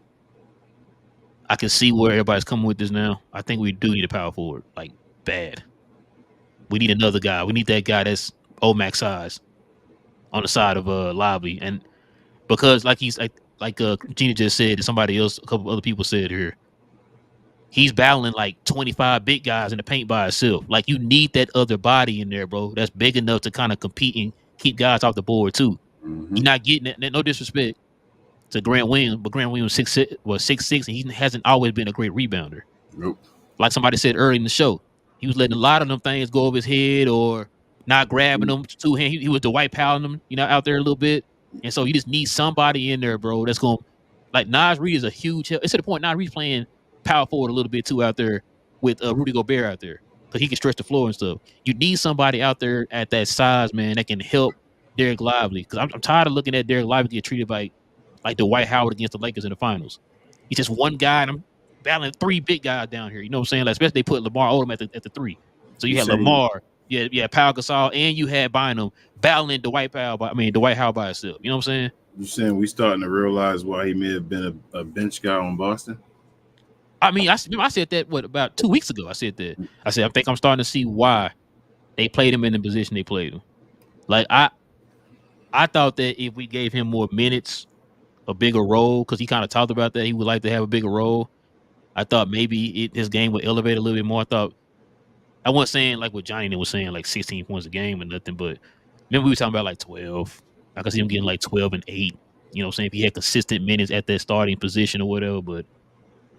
I can see where everybody's coming with this now. I think we do need a power forward, like bad. We need another guy. We need that guy that's Max size on the side of Lively, and because like he's like Gina just said, and somebody else, a couple other people said here, he's battling like 25 big guys in the paint by himself. Like you need that other body in there, bro. That's big enough to kind of compete and keep guys off the board too. You're not getting it. No disrespect to Grant Williams, but Grant Williams 6'6", and he hasn't always been a great rebounder. Nope. Like somebody said early in the show, he was letting a lot of them things go over his head or not grabbing them two hands. He was the white pounding them, out there a little bit. And so you just need somebody in there, bro, that's going to, like Nas Reed is a huge help. It's to the point Nas Reed's playing power forward a little bit too out there with Rudy Gobert out there because he can stretch the floor and stuff. You need somebody out there at that size, man, that can help Derek Lively, because I'm tired of looking at Derek Lively get treated like Dwight Howard against the Lakers in the finals. He's just one guy, and I'm battling 3 big guys down here. You know what I'm saying? Like, especially they put Lamar Odom at the 3. So you had Lamar, Pau Gasol, and you had Bynum battling Dwight Howard by himself. You know what I'm saying? You saying we starting to realize why he may have been a bench guy on Boston? I mean, I said that about 2 weeks ago. I said that. I think I'm starting to see why they played him in the position they played him. Like I thought that if we gave him more minutes, a bigger role, because he kind of talked about that, he would like to have a bigger role. I thought maybe his game would elevate a little bit more. I wasn't saying like what Johnny was saying, like 16 points a game or nothing, but remember we were talking about like 12. I could see him getting like 12 and 8. You know what I'm saying? If he had consistent minutes at that starting position or whatever, but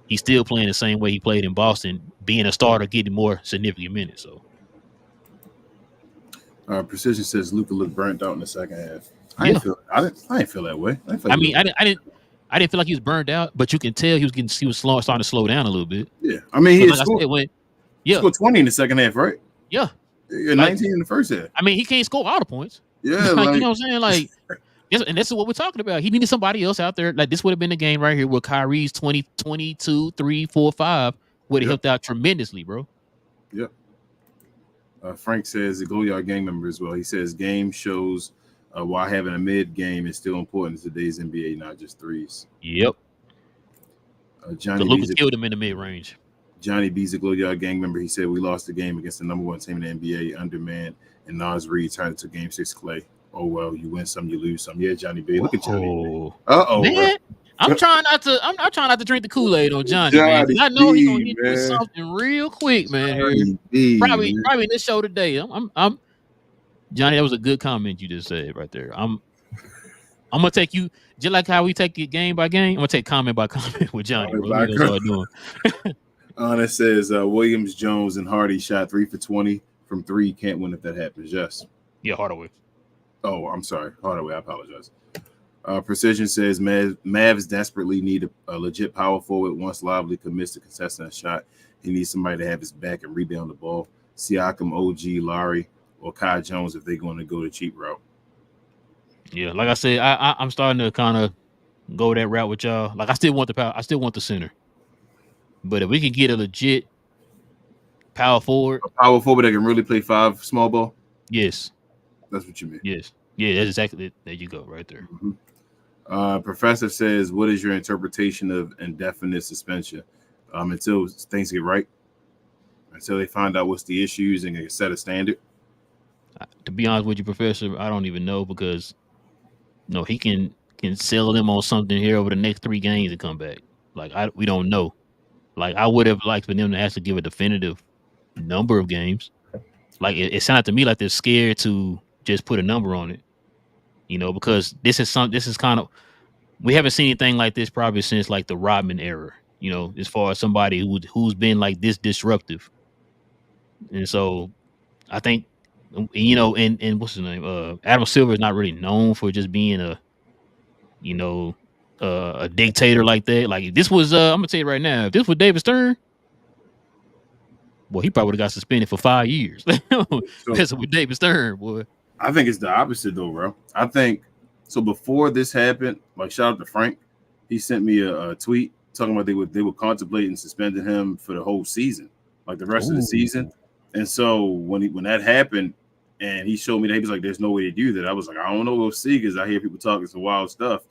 he's still playing the same way he played in Boston, being a starter, getting more significant minutes. So. Precision says Luka looked burnt out in the second half. I didn't feel that way. I didn't feel like he was burned out, but you can tell he was starting to slow down a little bit. Yeah, I mean he scored 20 in the second half, right? Yeah, 19 in the first half. I mean he can't score all the points. Yeah, you know what I'm saying? Like, and this is what we're talking about. He needed somebody else out there. Like this would have been the game right here where Kyrie's 20, 22, 3, 4, 5 would have helped out tremendously, bro. Yep. Frank says the Goyard gang member as well. He says game shows why having a mid game is still important in today's NBA, not just threes. Yep. Johnny Lucas killed him in the mid range. Johnny B's a Goyard gang member. He said we lost the game against the number 1 team in the NBA, undermanned, and Nas Reed turned it to Game 6 Clay. Oh well, you win some, you lose some. Yeah, Johnny B. Look at Johnny. Man. I'm trying not to drink the Kool-Aid on Johnny, man. I know he's gonna hit you with something real quick, man. Probably in this show today. I'm Johnny. That was a good comment you just said right there. I'm gonna take you just like how we take it game by game. I'm gonna take comment by comment with Johnny. It says Williams, Jones, and Hardy shot 3 for 20 from 3. Can't win if that happens. Yes. Yeah, Hardaway. Oh, I'm sorry, Hardaway. I apologize. Precision says Mavs desperately need a legit power forward. Once Lively commits to contesting a shot, he needs somebody to have his back and rebound the ball. Siakam, OG, Larry, or Kai Jones if they're going to go the cheap route. Yeah, like I said, I'm starting to kind of go that route with y'all. Like I still want the power. I still want the center. But if we can get a legit power forward, that can really play 5 small ball. Yes, that's what you mean. Yes, yeah, that's exactly it. There you go, right there. Mm-hmm. Professor says, what is your interpretation of indefinite suspension? Until things get right, until they find out what's the issues and they set a standard. To be honest with you, Professor, I don't even know because he can sell them on something here over the next 3 games and come back. Like we don't know. Like I would have liked for them to actually give a definitive number of games. Like it sounded to me like they're scared to just put a number on it. Because this is kind of, we haven't seen anything like this probably since like the Rodman era, as far as somebody who's been like this disruptive. And so I think you know, and what's his name? Adam Silver is not really known for just being a, you know, a dictator like that. Like if this was, I'm gonna tell you right now, if this was David Stern, well, he probably would have got suspended for 5 years. So Messing with David Stern, boy. I think it's the opposite though, bro. I think so. Before this happened, like shout out to Frank, he sent me a tweet talking about they were contemplating suspending him for the whole season, like the rest of the Ooh. season. And so when that happened, and he showed me that, he was like, "There's no way to do that." I was like, "I don't know. We'll see," because I hear people talking some wild stuff.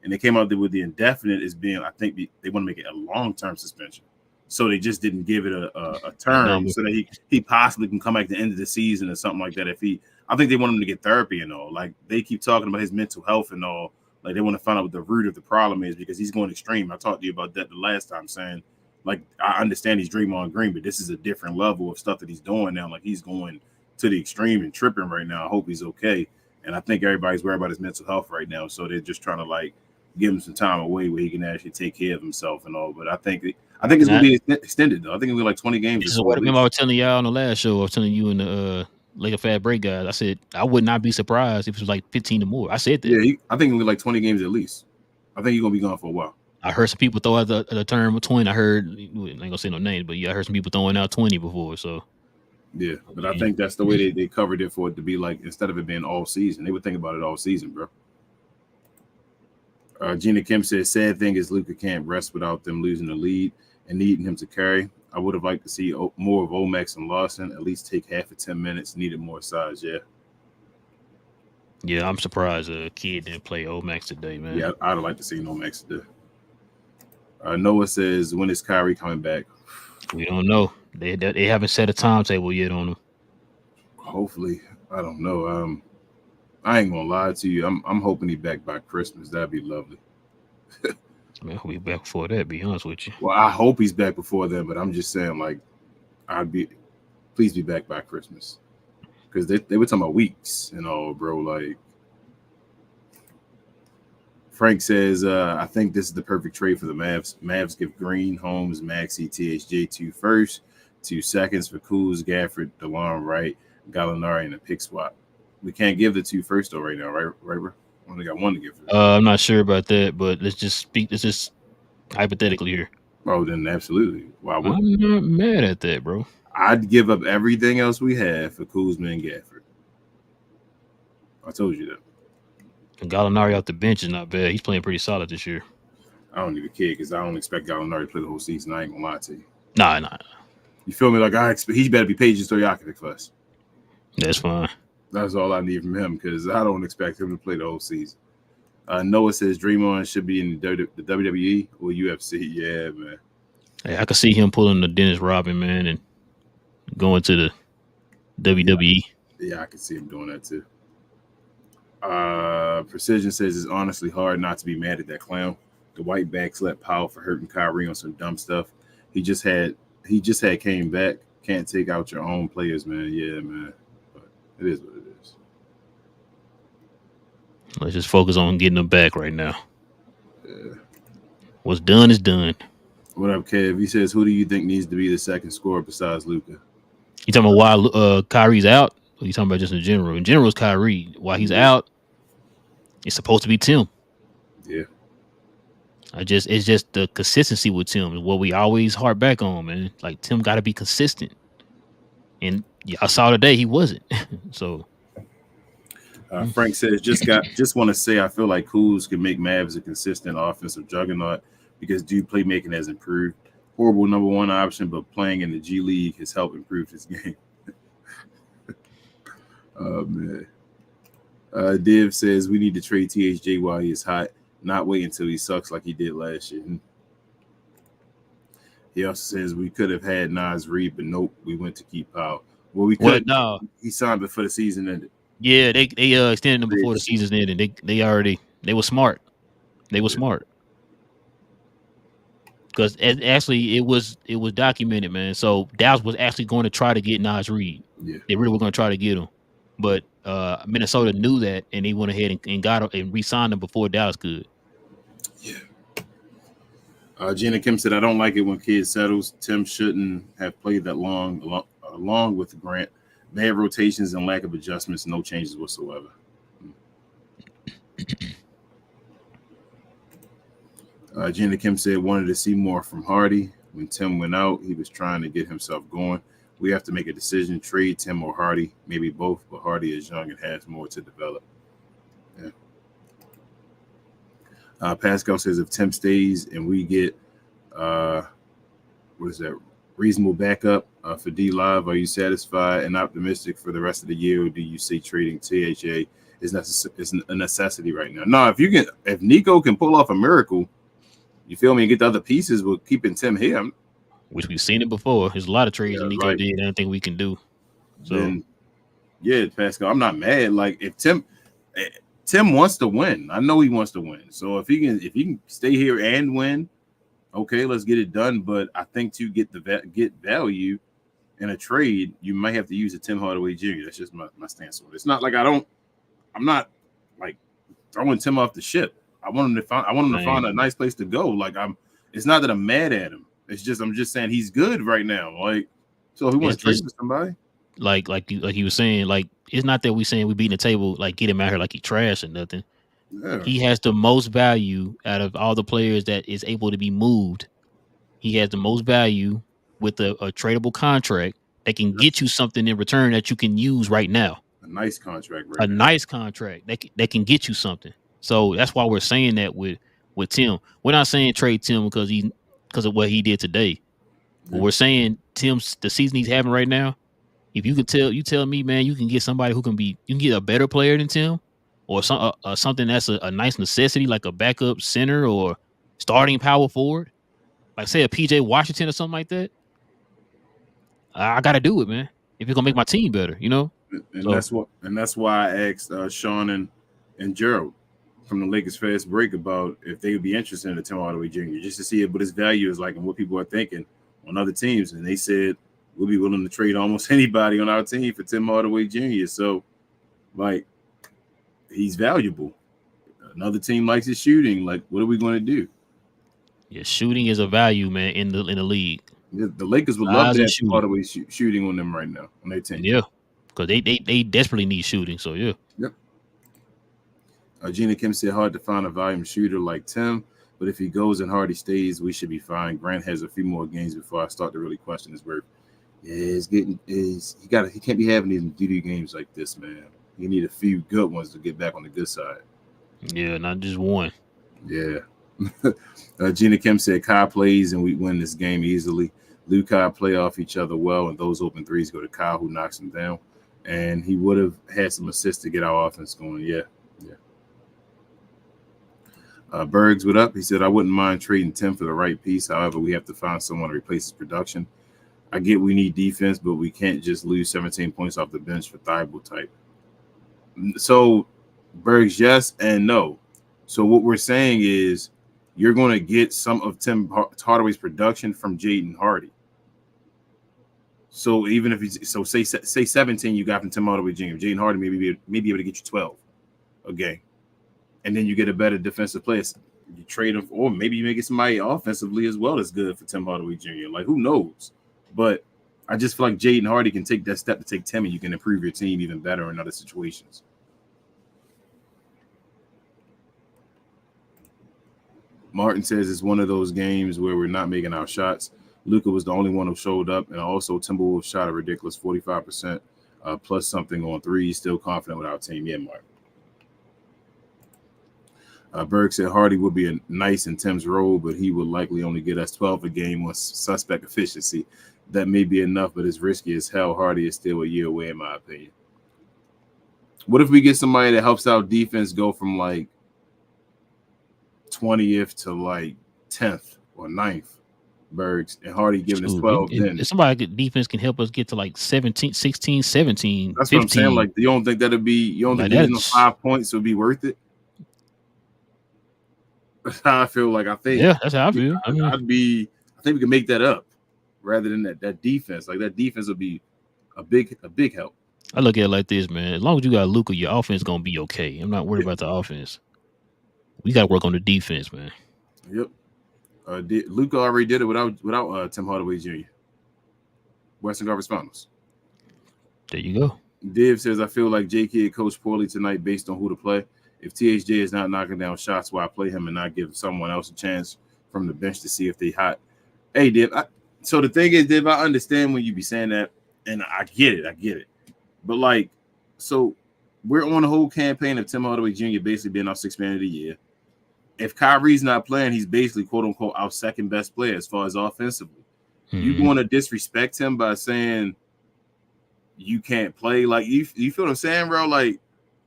And they came out there with the indefinite as being, I think they want to make it a long-term suspension. So they just didn't give it a term so that he possibly can come back at the end of the season or something like that. I think they want him to get therapy and all. Like they keep talking about his mental health and all. Like they want to find out what the root of the problem is because he's going extreme. I talked to you about that the last time, saying like I understand he's Draymond Green, but this is a different level of stuff that he's doing now. Like he's going to the extreme and tripping right now. I hope he's okay. And I think everybody's worried about his mental health right now. So they're just trying to like give him some time away where he can actually take care of himself and all. But I think it's gonna be extended though. I think it'll be like 20 games. This is what I remember I was telling y'all on the last show. I was telling you and the Laker Fat Break guys. I said I would not be surprised if it was like 15 or more. I said that. Yeah, I think it'll be like 20 games at least. I think he's gonna be gone for a while. I heard some people throw out the term 20. I heard, I ain't gonna say no names, but yeah, I heard some people throwing out 20 before. So yeah, but I think that's the way they covered it for it to be like instead of it being all season, they would think about it all season, bro. Gina Kim says, sad thing is Luka can't rest without them losing the lead and needing him to carry. I would have liked to see more of Omax and Lawson, at least take half of 10 minutes, needed more size, yeah. Yeah, I'm surprised a kid didn't play Omax today, man. Yeah, I'd like to see Omax today. Noah says, when is Kyrie coming back? We don't know. They haven't set a timetable yet on him. Hopefully. I don't know. I ain't gonna lie to you. I'm hoping he's back by Christmas. That'd be lovely. Man, he'll be back before that, be honest with you. Well, I hope he's back before then, but I'm just saying, like, please be back by Christmas. Because they were talking about weeks and all, bro. Like, Frank says, I think this is the perfect trade for the Mavs. Mavs give Green, Holmes, Maxey, THJ 2 first, 2 seconds for Kuz, Gafford, DeLon Wright, Gallinari, and a pick swap. We can't give the 2 first though right now, right, bro? Only got 1 to give. I'm not sure about that, but let's just hypothetically here. Oh, then absolutely. Why would I'm not mad at that, bro. I'd give up everything else we have for Kuzma and Gafford. I told you that. And Gallinari off the bench is not bad. He's playing pretty solid this year. I don't even care because I don't expect Gallinari to play the whole season. I ain't gonna lie to you. Nah. You feel me? Like he better be Paige Stojakovic for us. That's fine. That's all I need from him because I don't expect him to play the whole season. Noah says Draymond should be in the WWE or UFC. Yeah, man. Hey, I could see him pulling the Dennis Rodman, man, and going to the WWE. Yeah, I could see him doing that too. Precision says it's honestly hard not to be mad at that clown. The white backs let Powell for hurting Kyrie on some dumb stuff. He just had came back. Can't take out your own players, man. Yeah, man. But it is what it is. Let's just focus on getting them back right now. Yeah. What's done is done. What up, Kev? He says, who do you think needs to be the second scorer besides Luka? You talking about why Kyrie's out? Or you talking about just in general? In general, it's Kyrie. While he's out, it's supposed to be Tim. Yeah. It's just the consistency with Tim is what we always harp back on, man. Like Tim got to be consistent, and I saw today he wasn't. So, Frank says just want to say I feel like Kuz can make Mavs a consistent offensive juggernaut because dude playmaking has improved. Horrible number 1 option, but playing in the G League has helped improve his game. Oh man. Div says we need to trade THJ while he is hot, not wait until he sucks like he did last year. He also says we could have had Nas Reed, but nope, we went to keep Powell. Well, we could. No, he signed before the season ended. Yeah, they extended him before the season ended. They were smart. They were smart because actually it was documented, man. So Dallas was actually going to try to get Nas Reed. Yeah, they really were going to try to get him. But Minnesota knew that, and they went ahead and got him and re-signed him before Dallas could. Yeah. Gina Kim said, I don't like it when kids settles. Tim shouldn't have played that long along with Grant. Bad rotations and lack of adjustments, no changes whatsoever. Gina Kim said wanted to see more from Hardy. When Tim went out, he was trying to get himself going. We have to make a decision, trade Tim or Hardy, maybe both, but Hardy is young and has more to develop. Yeah. Pascal says if Tim stays and we get reasonable backup for D Live, are you satisfied and optimistic for the rest of the year, or do you see trading THA is a necessity right now? No, if Nico can pull off a miracle, you feel me, and get the other pieces with keeping Tim here, which we've seen it before. There's a lot of trades Nico did. Anything we can do. So then, yeah, Pascal, I'm not mad. Like if Tim wants to win, I know he wants to win. So if he can stay here and win, okay, let's get it done. But I think to get value in a trade, you might have to use a Tim Hardaway Jr. That's just my stance on it. It's not like I'm not like throwing Tim off the ship. I want him to find a nice place to go. Like it's not that I'm mad at him. It's just I'm just saying he's good right now. Like, so if he wants to trade with somebody, like you were saying, like it's not that we saying we beating the table, like get him out here like he trash or nothing. Yeah. He has the most value out of all the players that is able to be moved. He has the most value with a tradable contract that can get you something in return that you can use right now. A nice contract, right? Nice contract that can get you something. So that's why we're saying that with Tim. We're not saying trade Tim because of what he did today. But we're saying Tim's the season he's having right now. If you tell me, man, you can get somebody you can get a better player than Tim, or something that's a nice necessity like a backup center or starting power forward, like say a PJ Washington or something like that. I got to do it, man. If it's gonna make my team better, you know. And that's why I asked Sean and Gerald from the Lakers Fast Break about if they would be interested in the Tim Hardaway Jr. just to see what his value is like and what people are thinking on other teams. And they said we'll be willing to trade almost anybody on our team for Tim Hardaway Jr. So, like, he's valuable. Another team likes his shooting. Like, what are we going to do? Yeah, shooting is a value, man, in the league. Yeah, the Lakers would love to have Hardaway shooting on them right now on their team. Yeah, because they desperately need shooting. So yeah. Yep. Gina Kim said hard to find a volume shooter like Tim, but if he goes and Hardy stays, we should be fine. Grant has a few more games before I start to really question his worth. Yeah, he can't be having these doo-doo games like this, man. You need a few good ones to get back on the good side. Yeah, not just one. Yeah. Gina Kim said Kai plays and we win this game easily. Luke Kai play off each other well, and those open threes go to Kyle, who knocks him down. And he would have had some assists to get our offense going. Yeah. Bergs, what up? He said, I wouldn't mind trading Tim for the right piece. However, we have to find someone to replace his production. I get we need defense, but we can't just lose 17 points off the bench for Thibault type. So, Bergs, yes and no. So what we're saying is you're going to get some of Tim Hardaway's production from Jaden Hardy. So even if say 17 you got from Tim Hardaway Jr., Jaden Hardy may be able to get you 12 a game. And then you get a better defensive player. You trade him, or maybe you may get somebody offensively as well that's good for Tim Hardaway Jr. Like, who knows? But I just feel like Jaden Hardy can take that step to take Tim, and you can improve your team even better in other situations. Martin says it's one of those games where we're not making our shots. Luka was the only one who showed up, and also Timberwolves shot a ridiculous 45% plus something on threes. Still confident with our team. Yeah, Mark. Berg said Hardy would be a nice in Tim's role, but he would likely only get us 12 a game with suspect efficiency. That may be enough, but it's risky as hell. Hardy is still a year away, in my opinion. What if we get somebody that helps out defense go from like 20th to like 10th or 9th, Bergs, and Hardy giving us 12? Then if somebody defense can help us get to like 17, 16, 17, that's 15. what I'm saying. Like, you don't think getting 5 points would be worth it? That's how I feel. Like, I think, yeah, that's how I feel. I think we can make that up rather than that defense. Like, that defense would be a big help. I look at it like this, man. As long as you got Luka, your offense is gonna be okay. I'm not worried about the offense. We got to work on the defense, man. Yep. Luka already did it without Tim Hardaway Jr. Western Conference Finals. There you go. Div says, I feel like J.K. coached poorly tonight based on who to play. If THJ is not knocking down shots, why play him and not give someone else a chance from the bench to see if they hot? Hey, Div. So the thing is, Div, I understand when you be saying that, and I get it. But, like, so we're on a whole campaign of Tim Hardaway Jr. basically being our sixth man of the year. If Kyrie's not playing, he's basically, quote-unquote, our second best player as far as offensively. You want to disrespect him by saying you can't play? Like, you feel what I'm saying, bro? Like,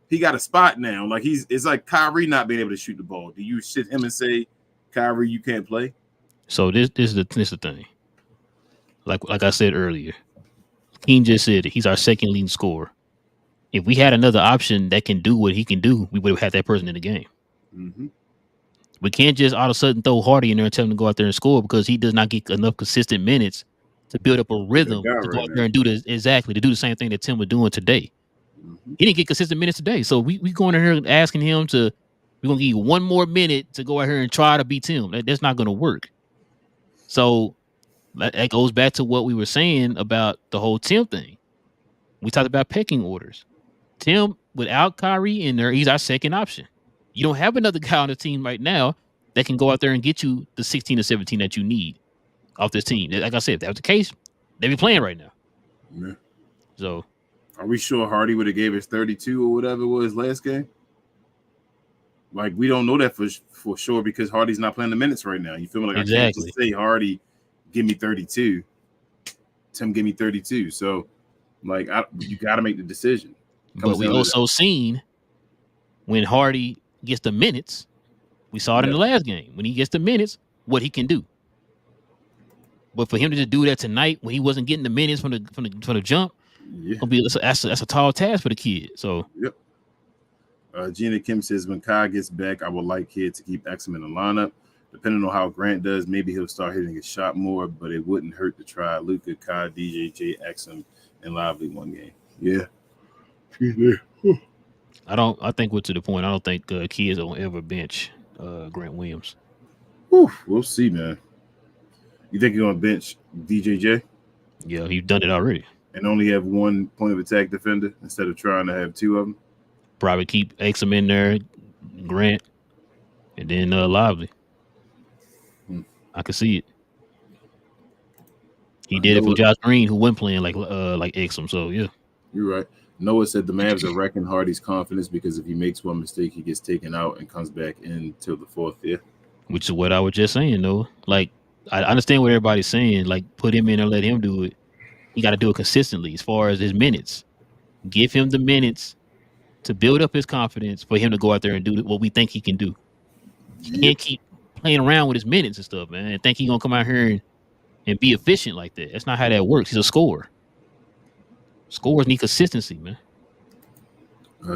he got a spot now. Like, it's like Kyrie not being able to shoot the ball. Do you sit him and say, Kyrie, you can't play? So this is the thing. Like I said earlier, King just said it. He's our second leading scorer. If we had another option that can do what he can do, we would have had that person in the game. Mm-hmm. We can't just all of a sudden throw Hardy in there and tell him to go out there and score because he does not get enough consistent minutes to build up a rhythm to go out there and do this to do the same thing that Tim was doing today. Mm-hmm. He didn't get consistent minutes today, so we going in here and asking him to. We're gonna give you one more minute to go out here and try to beat Tim. That's not gonna work. So that goes back to what we were saying about the whole Tim thing. We talked about pecking orders. Tim, without Kyrie in there, he's our second option. You don't have another guy on the team right now that can go out there and get you the 16 or 17 that you need off this team. Like I said, if that was the case, they'd be playing right now. Yeah. So, are we sure Hardy would have gave us 32 or whatever it was last game? Like, we don't know that for sure because Hardy's not playing the minutes right now. You feel me? Like, exactly. I can't just say, Hardy, give me 32. Tim, give me 32. So, like, you got to make the decision. But we also seen when Hardy gets the minutes, we saw it in the last game. When he gets the minutes, what he can do. But for him to just do that tonight when he wasn't getting the minutes from the jump, that's a tall task for the kid. So, yep. Gina Kim says, when Kai gets back, I would like Kid to keep Exum in the lineup. Depending on how Grant does, maybe he'll start hitting his shot more, but it wouldn't hurt to try Luka, Kai, DJJ, Exum, and Lively one game. Yeah. I think we're to the point. I don't think Kids will ever bench Grant Williams. We'll see, man. You think you're going to bench DJJ? Yeah, he's done it already. And only have one point of attack defender instead of trying to have two of them? Probably keep Exum in there, Grant, and then Lively. I can see it. He did it for Josh Green, who wasn't playing like Exum. So yeah, you're right. Noah said the Mavs are wrecking Hardy's confidence because if he makes one mistake, he gets taken out and comes back in till the fourth. Yeah, which is what I was just saying, though. Like, I understand what everybody's saying. Like, put him in and let him do it. He got to do it consistently as far as his minutes. Give him the minutes to build up his confidence for him to go out there and do what we think he can do. He can't keep playing around with his minutes and stuff, man, and think he's going to come out here and be efficient like that. That's not how that works. He's a scorer. Scorers need consistency, man.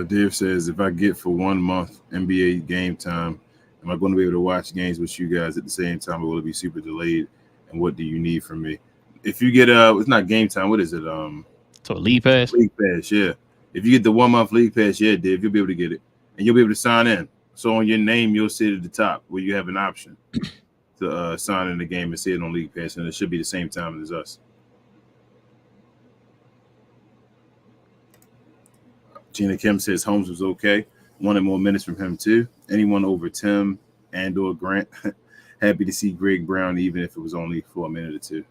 Dave says, if I get for 1 month NBA game time, am I going to be able to watch games with you guys at the same time, or will it be super delayed? And what do you need from me? If you get it's not game time. What is it? So a league pass? League pass, yeah. If you get the 1 month league pass, yeah, Dave, you'll be able to get it. And you'll be able to sign in. So on your name, you'll see it at the top where you have an option to sign in the game and see it on league pass. And it should be the same time as us. Gina Kim says Holmes was okay. Wanted more minutes from him too. Anyone over Tim and or Grant. Happy to see Greg Brown, even if it was only for a minute or two.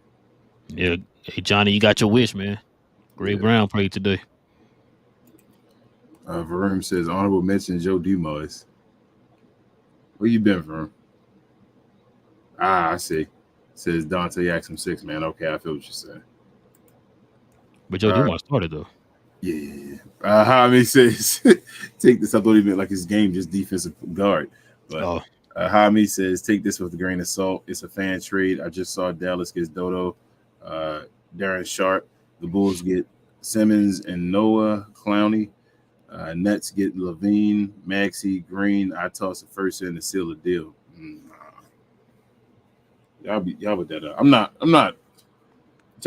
Yeah. Hey, Johnny, you got your wish, man. Greg Brown played today. Varum says honorable mention Joe Dumars. Where you been, Varum? I see. Says Dante Axum 6, man. Okay, I feel what you're saying. But Joe Dumars started though. Yeah. Jaime says, take this. I thought he meant like his game, just defensive guard. But Jaime says, take this with a grain of salt. It's a fan trade. I just saw Dallas gets Dodo, Darren Sharp. The Bulls get Simmons and Noah Clowney. Nets get Levine, Maxey, Green. I toss the first in to seal the deal. Y'all with that.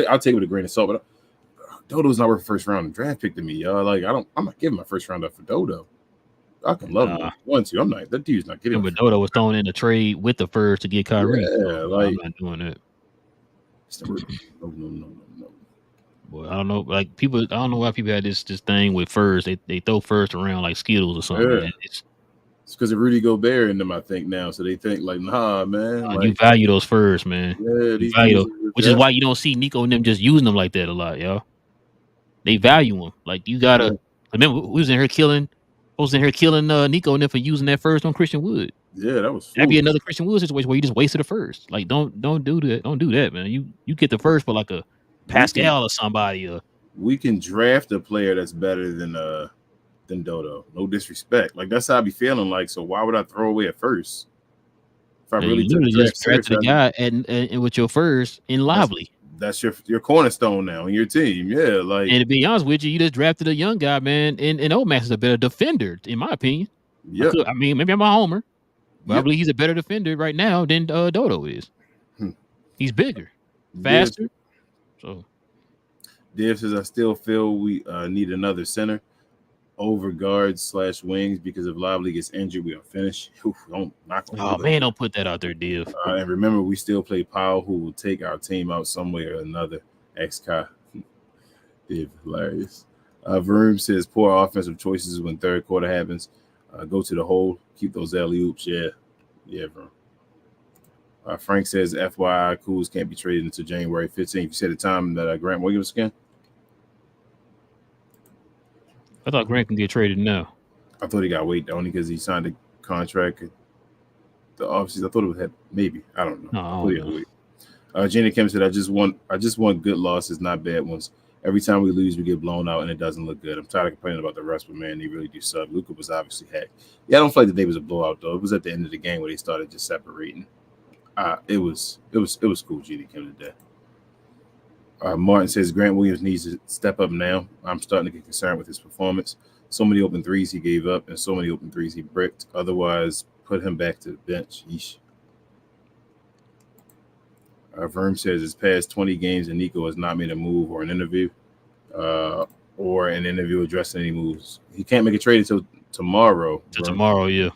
I'll take it with a grain of salt, but Dodo's not worth first round draft pick to me, y'all. Like, I'm not giving my first round up for Dodo. I can love him. I'm not. That dude's not getting. But Dodo was thrown in the trade with the first to get Kyrie. Yeah, so I'm not doing that. No. Well, I don't know. Like people, I don't know why people had this thing with furs. They throw furs around like Skittles or something. Yeah. Man. It's because of Rudy Gobert in them, I think now. So they think like, nah, man. You Like, value those furs, man. yeah, You these value dudes those, are which is drafted. why you don't see Nico and them just using them like that a lot, y'all. They value them. Like you gotta remember, we was in here killing. I was in here killing Nico and them for using that first on Christian Wood. Yeah, that was That'd be foolish. another Christian Wood situation where you just wasted the first. Like don't do that. Don't do that, man. You get the first for like a Pascal or somebody. We can draft a player that's better than Dodo. No disrespect. Like that's how I be feeling. Like, so why would I throw away at first? If I really you took literally the draft just drafted a seriously, guy and with your first in Lively. that's your cornerstone now in your team. Yeah, like, And to be honest with you, you just drafted a young guy, man. And Omax is a better defender, in my opinion. yeah. I mean, maybe I'm a homer, but I Yep. believe he's a better defender right now than Dodo is. He's bigger, faster. So Div says, I still feel we need another center over guards / wings because if Lively gets injured, we are finished. Don't put that out there, Div. And remember, we still play Powell, who will take our team out some way or another. XK. Div, hilarious. Vroom says, poor offensive choices when third quarter happens. Go to the hole, keep those alley-oops. Yeah, Vroom. Frank says, FYI, Kuz can't be traded until January 15th. You said the time that Grant Williams again? I thought Grant can get traded now. I thought he got wait only because he signed a contract. The offseason, I thought it was maybe. I don't know. No, I don't know. Gina Kim said, I just want good losses, not bad ones. Every time we lose, we get blown out and it doesn't look good. I'm tired of complaining about the rest, but man, they really do suck. Luka was obviously hacked. Yeah, I don't feel like the day was a blowout though. It was at the end of the game where they started just separating. It was cool, Gina Kim today. Martin says Grant Williams needs to step up now. I'm starting to get concerned with his performance. So many open threes he gave up and so many open threes he bricked. Otherwise, put him back to the bench. Yeesh. Verm says his past 20 games and Nico has not made a move or an interview addressing any moves. He can't make a trade until tomorrow. Tomorrow, yeah.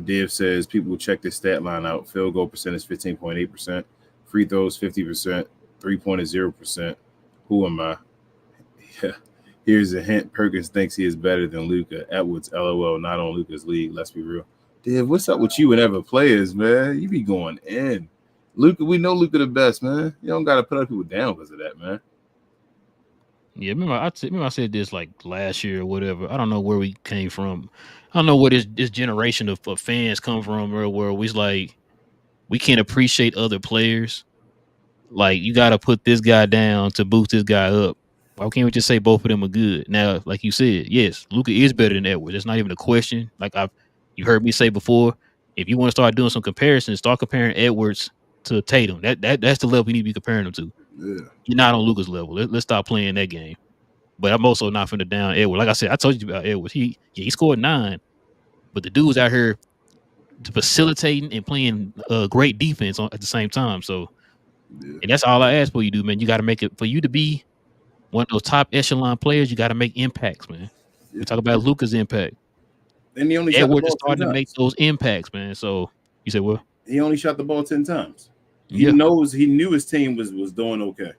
Div says people will check this stat line out. Field goal percentage 15.8%, free throws 50%, 3-pointers 0%. Who am I? Yeah. Here's a hint. Perkins thinks he is better than Luka. Edwards, LOL, not on Luka's league. Let's be real. Div, what's up with you and other players, man? You be going in. Luka, we know Luka the best, man. You don't got to put other people down because of that, man. Yeah, remember I said this like last year or whatever. I don't know where we came from. I don't know where this generation of fans come from, or where we can't appreciate other players. Like you got to put this guy down to boost this guy up. Why can't we just say both of them are good? Now, like you said, yes, Luka is better than Edwards. That's not even a question. Like you heard me say before, if you want to start doing some comparisons, start comparing Edwards to Tatum. That's the level you need to be comparing them to. Yeah. You're not on Luka's level. Let's stop playing that game. But I'm also not finna down Edwards. Like I said, I told you about Edwards. He scored 9, but the dude's out here facilitating and playing great defense at the same time. So, and that's all I ask for you, dude, man. You got to make it for you to be one of those top echelon players. You got to make impacts, man. Yeah. We talk about Luka's impact. And he only Edwards is starting to make those impacts, man. So you said, well, he only shot the ball 10 times. He knew his team was doing okay.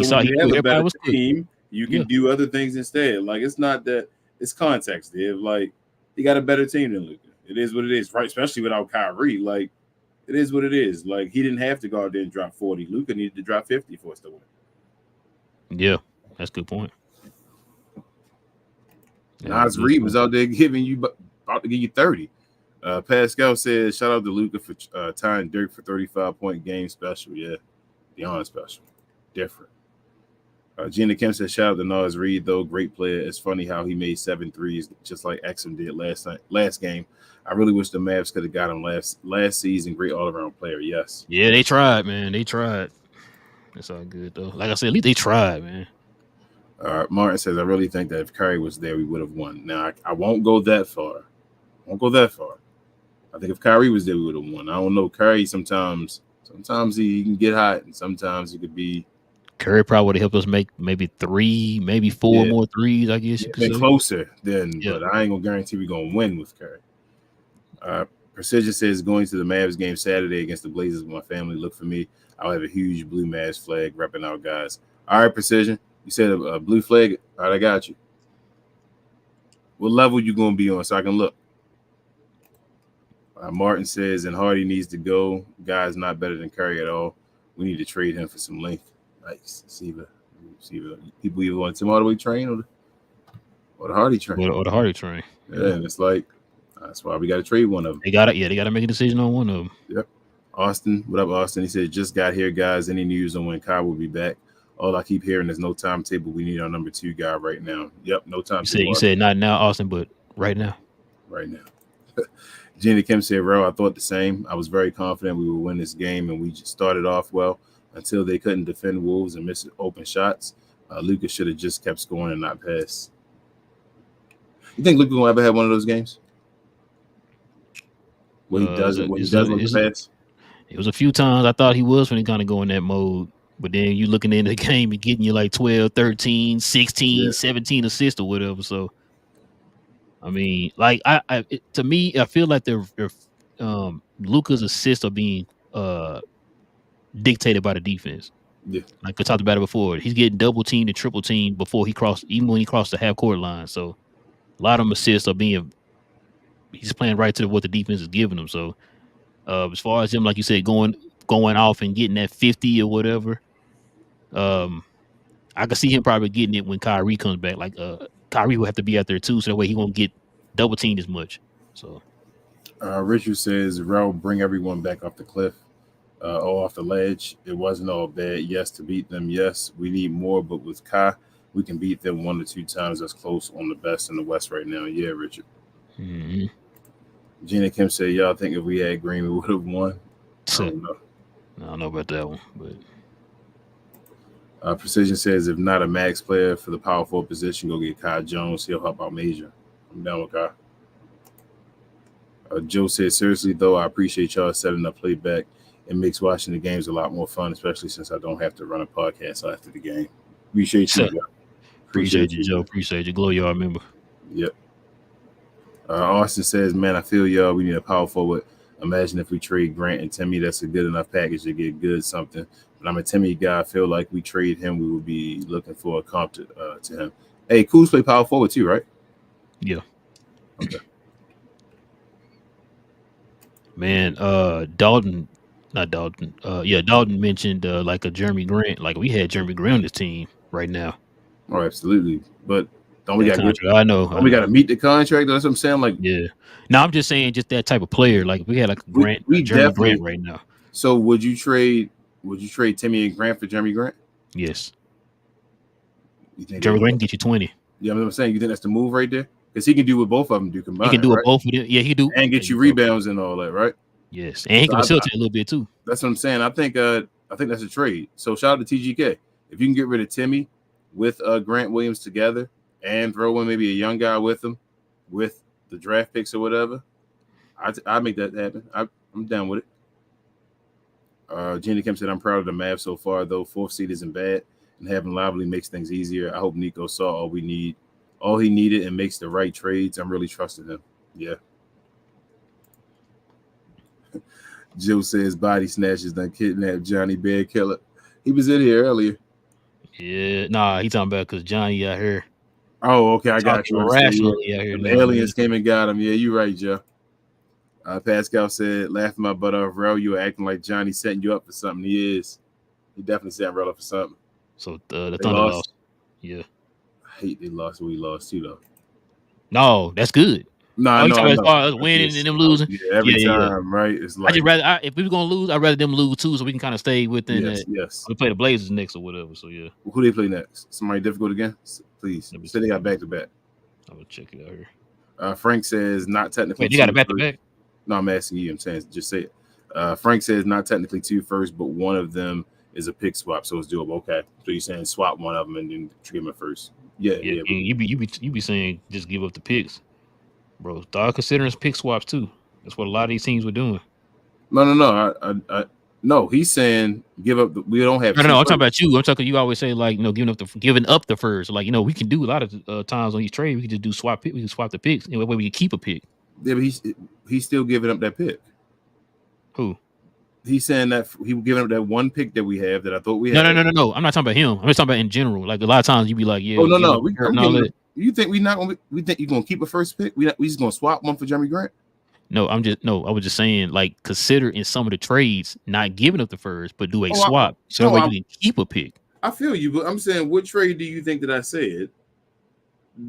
So when you have a better team, you can do other things instead. Like it's not that it's context, Dave. Like he got a better team than Luka. It is what it is, right? Especially without Kyrie. Like it is what it is. Like he didn't have to go out there and drop 40. Luka needed to drop 50 for us to win. Yeah, that's a good point. Nas Reed was out there about to give you 30. Pascal says, shout out to Luka for tying Dirk for 35-point game special. Yeah, beyond special. Different. Gina Kim says, shout out to Nas Reed, though. Great player. It's funny how he made 7 threes, just like Exum did last game. I really wish the Mavs could have got him last season. Great all-around player, yes. Yeah, they tried, man. They tried. That's all good, though. Like I said, at least they tried, man. Martin says, I really think that if Curry was there, we would have won. Now, I won't go that far. I think if Kyrie was there, we would have won. I don't know. Curry sometimes he can get hot, and sometimes he could be. Curry probably would have helped us make maybe 3, maybe 4 more threes, I guess you could say. Closer then, but I ain't going to guarantee we're going to win with Curry. Precision says going to the Mavs game Saturday against the Blazers with my family. Look for me. I'll have a huge blue Mavs flag repping out guys. All right, Precision. You said a blue flag. All right, I got you. What level you gonna be on so I can look? Martin says, and Hardy needs to go. Guy's not better than Curry at all. We need to trade him for some length. Nice. See people either want Tim Hardaway train or the Hardy train. Or the Hardy train. Yeah, and it's like that's why we got to trade one of them. They got to make a decision on one of them. Yep. Austin, what up, Austin? He said, just got here, guys. Any news on when Kai will be back? All I keep hearing is no timetable. We need our number 2 guy right now. Yep, no timetable. You said not now, Austin, but right now. Right now. Jenny Kim said, I thought the same. I was very confident we would win this game, and we just started off well until they couldn't defend Wolves and miss open shots. Luka should have just kept scoring and not pass. You think Luka will ever have one of those games? When he doesn't pass? It was a few times I thought he was when he kind of go in that mode. But then you looking into the game and getting you like 12, 13, 16, 17 assists or whatever. So, I mean, like to me, I feel like Luka's assists are being dictated by the defense. Yeah, like I talked about it before. He's getting double teamed and triple teamed even when he crossed the half court line. So, a lot of them assists are he's playing right to what the defense is giving him. So, as far as him, like you said, going off and getting that 50 or whatever, I could see him probably getting it when Kyrie comes back. Like Kyrie will have to be out there too, so that way he won't get double teamed as much. So Richard says, Rel, bring everyone back off the cliff or off the ledge. It wasn't all bad. Yes, to beat them. Yes, we need more, but with Kai, we can beat them 1 to 2 times. That's close on the best in the West right now. Yeah, Richard. Mm-hmm. Gina Kim said, y'all think if we had Green, we would have won? I don't know about that one, but Precision says, if not a max player for the power forward position, go get Kai Jones. He'll help out Major. I'm down with Kai. Joe said, seriously, though, I appreciate y'all setting up Playback. It makes watching the games a lot more fun, especially since I don't have to run a podcast after the game. Appreciate you, Joe. Appreciate you, Joe. Appreciate you. Glow y'all member. Yep. Austin says, man, I feel y'all. We need a power forward. Imagine if we trade Grant and Timmy. That's a good enough package to get good something. But I'm a Timmy guy. I feel like we trade him, we would be looking for a comp to him. Hey, Kuz play power forward too, right? Yeah. Okay. Man, Dalton mentioned like a Jeremy Grant. Like we had Jeremy Grant on this team right now. Oh, absolutely. But don't we got we got to meet the contract? That's what I'm saying. Like, yeah. No, I'm just saying, just that type of player. Like we had like a Grant, Jeremy Grant right now. So would you trade Timmy and Grant for Jeremy Grant? Yes. Jeremy Grant can get you 20. Yeah, I'm saying, you think that's the move right there? Because he can do what both of them do combined. He can do what both of them. Yeah, he can do and get you rebounds and all that, right? Yes, and he can facilitate a little bit too. That's what I'm saying. I think that's a trade. So shout out to TGK. If you can get rid of Timmy with Grant Williams together and throw in maybe a young guy with him, with the draft picks or whatever, I make that happen. I'm down with it. Jenny Kim said, I'm proud of the Mavs so far, though. 4th seed isn't bad, and having Lively makes things easier. I hope Nico saw all he needed and makes the right trades. I'm really trusting him. Yeah. Joe says body snatchers done kidnapped Johnny Bear Killer. He was in here earlier. Yeah, nah, he talking about because Johnny out here. Oh, okay, I got you. Rationally out here. The aliens came and got him. Yeah, you're right, Joe. Pascal said, laughing my butt off, Rel, you were acting like Johnny setting you up for something. He is. He definitely set Rel up for something. So the Thunder lost. Yeah. I hate they lost. We lost too, though. No, that's good. No, as far as winning and them losing. Yeah, every time, right? It's like, I just rather if we were gonna lose, I'd rather them lose too, so we can kind of stay within that. Yes. We play the Blazers next or whatever. So yeah. Who they play next? Somebody difficult again? Please. Say they got back to back. I'm gonna check it out here. Frank says not technically. Wait, you got a back to back? No, I'm asking you. I'm saying just say it. Frank says not technically 2 first, but one of them is a pick swap, so it's doable. Okay, so you're saying swap one of them and then treat them at first. Yeah. You be saying just give up the picks, bro. Start considering pick swaps too. That's what a lot of these teams were doing. No. No, he's saying give up. We don't have. No. I'm talking about you. I'm talking. You always say like giving up the first. Like we can do a lot of times on these trades. We can just do swap pick. We can swap the picks. Way we can keep a pick. Yeah, but he's still giving up that pick. Who? He's saying that he was giving up that one pick that we have that I thought we had. No. I'm not talking about him. I'm just talking about in general. Like a lot of times you be like, yeah. Oh no. You think we not gonna? We think you're gonna keep a first pick? We just gonna swap one for Jeremy Grant? No, I was just saying, like, consider in some of the trades not giving up the first, but do a swap so that way you can keep a pick. I feel you, but I'm saying, what trade do you think that I said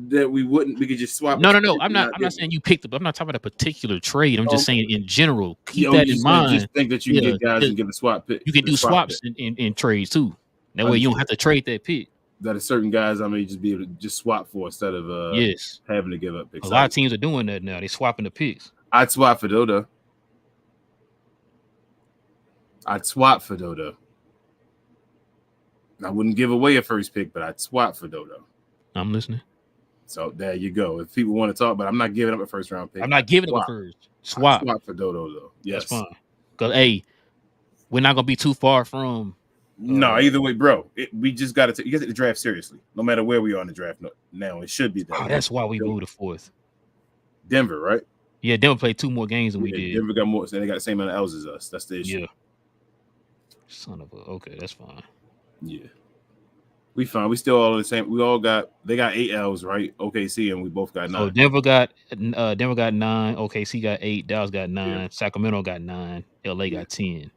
that we could just swap? No. I'm not saying you picked up. I'm not talking about a particular trade. I'm just saying in general. Keep that in mind. Just think that you can get guys and give a swap pick. You can do swaps in trades too. That way you don't have to trade that pick. That is certain guys I may just be able to just swap for instead of having to give up picks. A lot of teams are doing that now. They're swapping the picks. I'd swap for Dodo. I wouldn't give away a first pick, but I'd swap for Dodo. I'm listening. So there you go. If people want to talk, but I'm not giving up a first round pick. I'm not giving up a first. Swap for Dodo though. Yes, that's fine. Because we're not gonna be too far from. No, either way, bro. We just got to. You got to take the draft seriously, no matter where we are in the draft. Now it should be that. That's why we moved to fourth. Denver, right? Yeah, Denver played 2 more games than we did. Denver got more, so they got the same amount of L's as us. That's the issue. Yeah. Son of a. Okay, that's fine. Yeah. We fine. We still all the same. They got 8 L's, right? OKC, and we both got 9. So Denver got 9. OKC got 8. Dallas got 9. Yeah. Sacramento got 9. LA got 10.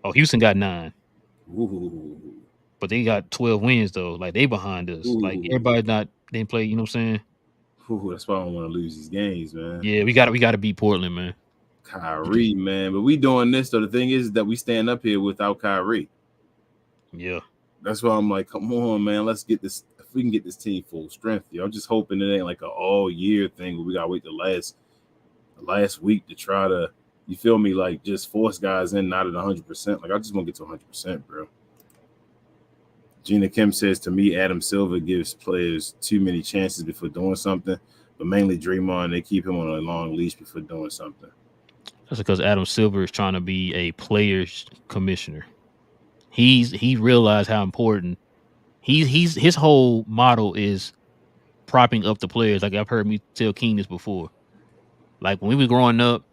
Oh, Houston got 9. Ooh. But they got 12 wins though. Like they behind us. Ooh. Like everybody didn't play. You know what I'm saying? Ooh, that's why I don't want to lose these games, man. Yeah, we got to beat Portland, man. Kyrie, man. But we doing this though. The thing is that we stand up here without Kyrie. Yeah. That's why I'm like, come on, man. Let's get this. If we can get this team full strength, yo. I'm just hoping it ain't like an all year thing where we gotta wait the last week to try to, you feel me, like just force guys in not at 100%. Like I just want to get to 100%, bro. Gina Kim says, to me, Adam Silver gives players too many chances before doing something, but mainly Draymond, they keep him on a long leash before doing something. That's because Adam Silver is trying to be a players commissioner. He realized how important his whole model is propping up the players. Like I've heard me tell King this before. Like when we were growing up,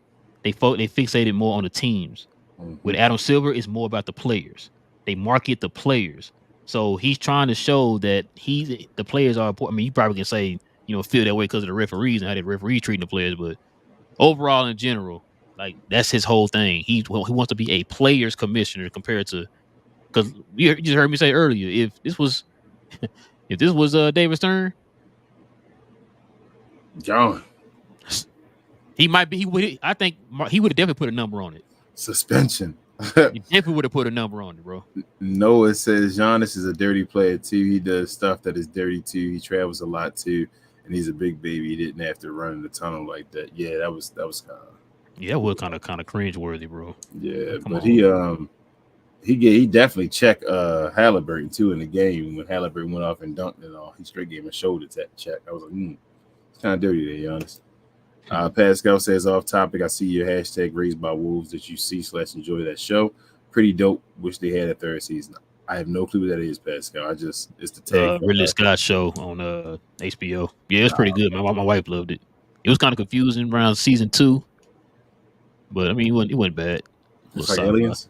they fixated more on the teams. Mm-hmm. With Adam Silver, it's more about the players. They market the players. So he's trying to show that the players are important. I mean, you probably can say, feel that way because of the referees and how the referees treating the players, but overall in general, like that's his whole thing. He wants to be a players commissioner compared to, because you just heard me say earlier, if this was David Stern, John, he might be. I think he would have definitely put a number on it. Suspension. He definitely would have put a number on it, bro. Noah says Giannis is a dirty player too. He does stuff that is dirty too. He travels a lot too, and he's a big baby. He didn't have to run in the tunnel like that. Yeah, that was kind of. Yeah, that was kind of cringe worthy, bro. Yeah, but he definitely checked Halliburton too in the game when Halliburton went off and dunked and all. He straight gave him a shoulder check. I was like, it's kind of dirty there, Giannis. Pascal says, off topic, I see your hashtag raised by wolves that you see/enjoy that show. Pretty dope. Wish they had a third season. I have no clue what that is, Pascal. It's the tag. Ridley Scott show on HBO. Yeah, it's pretty good. My wife loved it. It was kind of confusing around season 2, but I mean, it wasn't bad. It's like Aliens.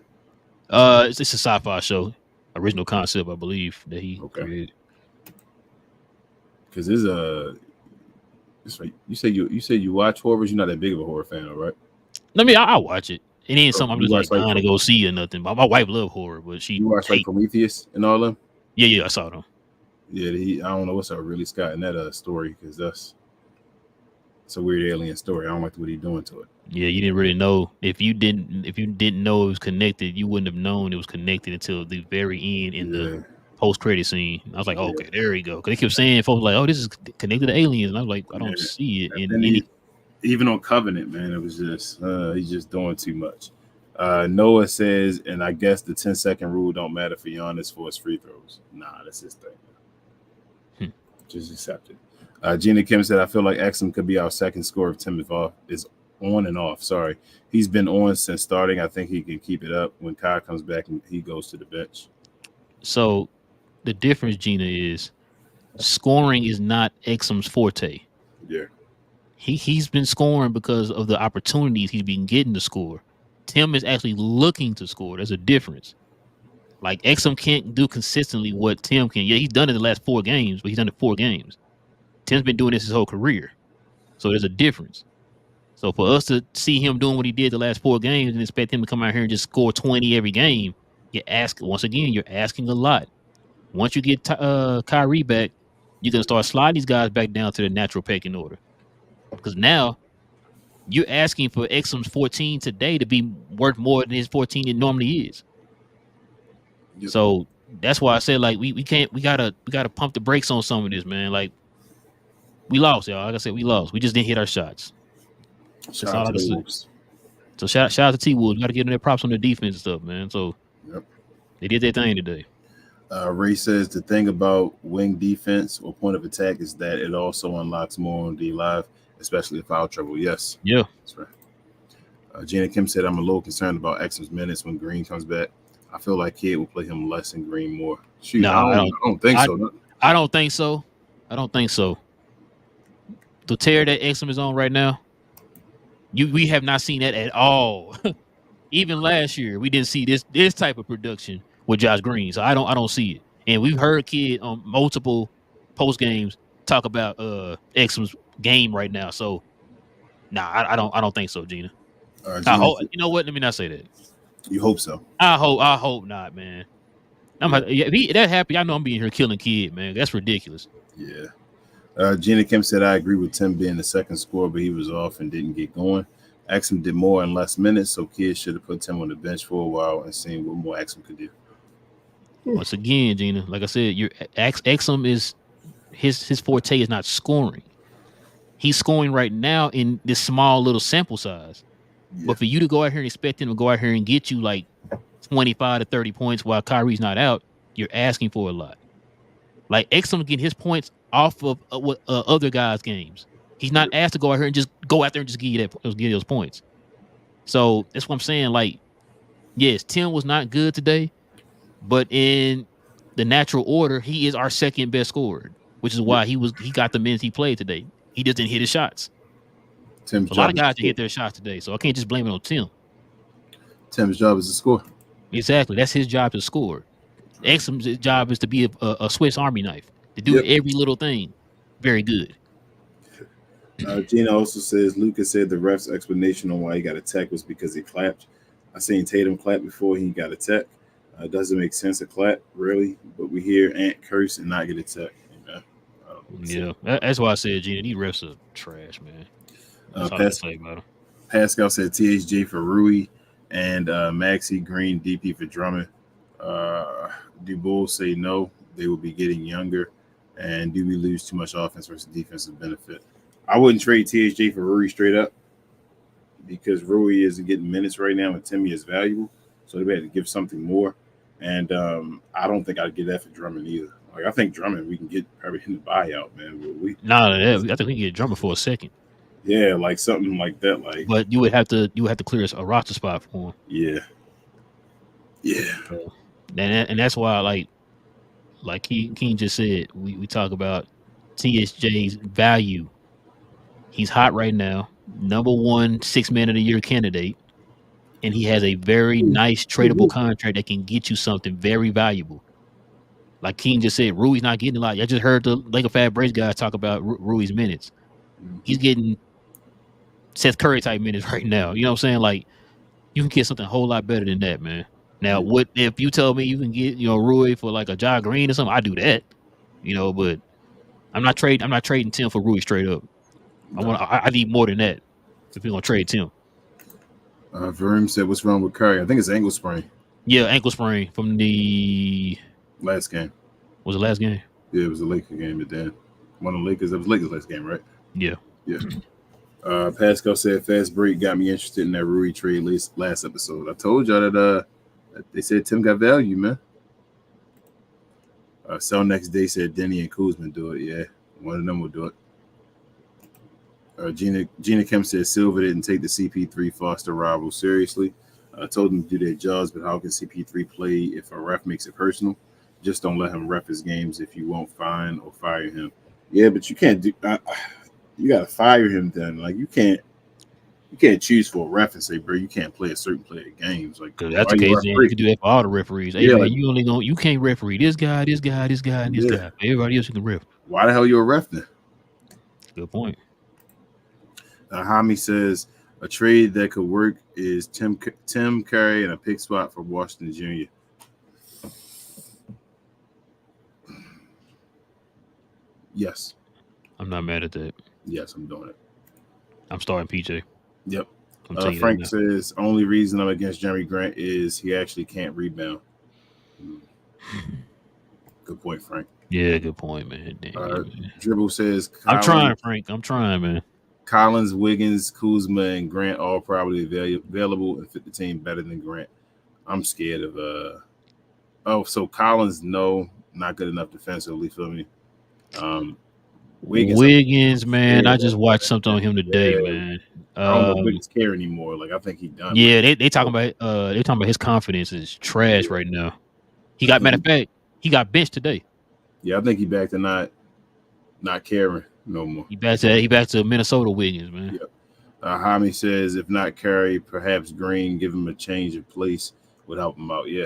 It's a sci-fi show, original concept, I believe, that he created. Because it's like you say you watch horrors. You're not that big of a horror fan, right? I mean, I watch it. It ain't something I'm just like dying to go see or nothing. My wife loved horror, but she. You watch like Prometheus and all them? Yeah, I saw them. Yeah, I don't know what's up Ridley Scott in that story because it's a weird alien story. I don't like what he's doing to it. Yeah, you didn't really know. If you didn't know it was connected, you wouldn't have known it was connected until the very end in the post-credit scene. I was like, okay, there we go. Because they kept saying, folks were like, oh, this is connected to aliens. And I was like, I don't see it in any. Even on Covenant, man, it was just, he's just doing too much. Noah says, and I guess the 10-second rule don't matter for Giannis for his free throws. Nah, that's his thing. Just accept it. Gina Kim said, I feel like Exum could be our second scorer if Tim is on and off. Sorry. He's been on since starting. I think he can keep it up when Kai comes back and he goes to the bench. So the difference, Gina, is scoring is not Exum's forte. Yeah. He's been scoring because of the opportunities he's been getting to score. Tim is actually looking to score. There's a difference. Like Exum can't do consistently what Tim can. Yeah, he's done it the last 4 games, but he's done it 4 games. Tim's been doing this his whole career. So there's a difference. So for us to see him doing what he did the last 4 games and expect him to come out here and just score 20 every game, you're asking a lot. Once you get Kyrie back, you're gonna start sliding these guys back down to the natural pecking order. Because now you're asking for Exum's 14 today to be worth more than his 14 it normally is. Yep. So that's why I said like we gotta pump the brakes on some of this, man. Like we lost, y'all. Like I said, we lost. We just didn't hit our shots. Shout out to the Wolves. So shout out to T-Wolves. We got to give them their props on the defense and stuff, man. So they did their thing today. Ray says the thing about wing defense or point of attack is that it also unlocks more on D live, especially in foul trouble. Yes. Yeah. That's right. Gina Kim said, I'm a little concerned about Exum's minutes when Green comes back. I feel like Kid will play him less and Green more. Shoot, no, I don't think so. I don't think so. I don't think so. The tear that Exum is on right now, we have not seen that at all. Even last year, we didn't see this type of production with Josh Green. So I don't see it. And we've heard Kid on multiple post games talk about Exum's game right now. So I don't think so, Gina. You know what? Let me not say that. You hope so. I hope not, man. If that happened, I know I'm being here killing Kid, man. That's ridiculous. Yeah. Gina Kim said, I agree with Tim being the second scorer, but he was off and didn't get going. Exum did more in less minutes, so Kids should have put Tim on the bench for a while and seen what more Exum could do. Once again, Gina, like I said, Exum is his forte is not scoring. He's scoring right now in this small little sample size. Yeah. But for you to go out here and expect him to go out here and get you like 25 to 30 points while Kyrie's not out, you're asking for a lot. Like Exum getting his points off of other guys' games. He's not asked to go out here and just go out there and just give you those points. So that's what I'm saying. Like, yes, Tim was not good today, but in the natural order, he is our second best scorer, which is why he got the minutes he played today. He just didn't hit his shots. A lot of guys didn't hit their shots today, so I can't just blame it on Tim. Tim's job is to score. Exactly. That's his job to score. Exum's job is to be a Swiss Army knife, to do every little thing very good. Gina also says, Lucas said the ref's explanation on why he got a tech was because he clapped. I seen Tatum clap before he got a tech. Doesn't make sense to clap, really, but we hear Ant curse and not get a tech. Yeah, that's why I said, Gina, these refs are trash, man. That's all I say about them. Pascal said THJ for Rui and Maxey Green DP for Drummond. Do Bulls say no? They will be getting younger. And do we lose too much offense versus defensive benefit? I wouldn't trade THJ for Rui straight up because Rui isn't getting minutes right now and Timmy is valuable. So they had to give something more. And I don't think I'd get that for Drummond either. Like I think Drummond we can get probably in the buyout, man. I think we can get Drummond for a second. Yeah, like something like that. Like, but you would have to clear a roster spot for him. Yeah. And that's why, like King just said, we talk about TSJ's value. He's hot right now, number 1 6-man of the year candidate, and he has a very nice tradable contract that can get you something very valuable. Like King just said, Rui's not getting a lot. I just heard the Laker Fab Brace guys talk about Rui's minutes. He's getting Seth Curry type minutes right now. You know what I'm saying? Like, you can get something a whole lot better than that, man. Now, what if you tell me you can get, Rui for like a Ja Green or something? I do that, but I'm not trading Tim for Rui straight up. I need more than that if we're gonna trade Tim. Verim said, "What's wrong with Curry? I think it's ankle sprain." Yeah, ankle sprain from the last game. Was it last game? Yeah, it was the Lakers game. But then one of the Lakers. It was Lakers last game, right? Yeah. Pascal said, "Fast break got me interested in that Rui trade last episode. I told y'all that they said Tim got value, man." So next day said Denny and Kuzma do it. Yeah, one of them will do it. Gina Kim said Silver didn't take the CP3 Foster rival seriously. Told them to do their jobs, but how can CP3 play if a ref makes it personal? Just don't let him ref his games if you won't fine or fire him. Yeah, but you can't do. You got to fire him then. Like you can't choose for a ref and say, bro, you can't play a certain player games. Like Because that's why the you case, then you referee? can do that for all the referees. Hey Yeah, man, like, you can't referee this guy, and this guy, and this yeah. guy. Everybody else you can ref. Why the hell you a ref then? Good point. Hami says a trade that could work is Tim Curry and a pick spot for Washington Jr. Yes. I'm not mad at that. Yes, I'm doing it. I'm starting PJ. Yep. Frank says only reason I'm against Jeremy Grant is he actually can't rebound. Good point, Frank. Yeah, good point, man. Damn, man. Dribble says I'm trying, Frank. I'm trying, man. Collins, Wiggins, Kuzma, and Grant all probably available and fit the team better than Grant. I'm scared of so Collins, no, not good enough defensively for me. Wiggins, man, I just watched something on him today, man. I don't know if Wiggins care anymore. Like I think he done. Yeah, they talking about his confidence is trash right now. Matter of fact, he got benched today. Yeah, I think he back to not caring no more. He back to Minnesota Wiggins, man. Yep. Hami says if not Curry, perhaps Green, give him a change of place would help him out. Yeah.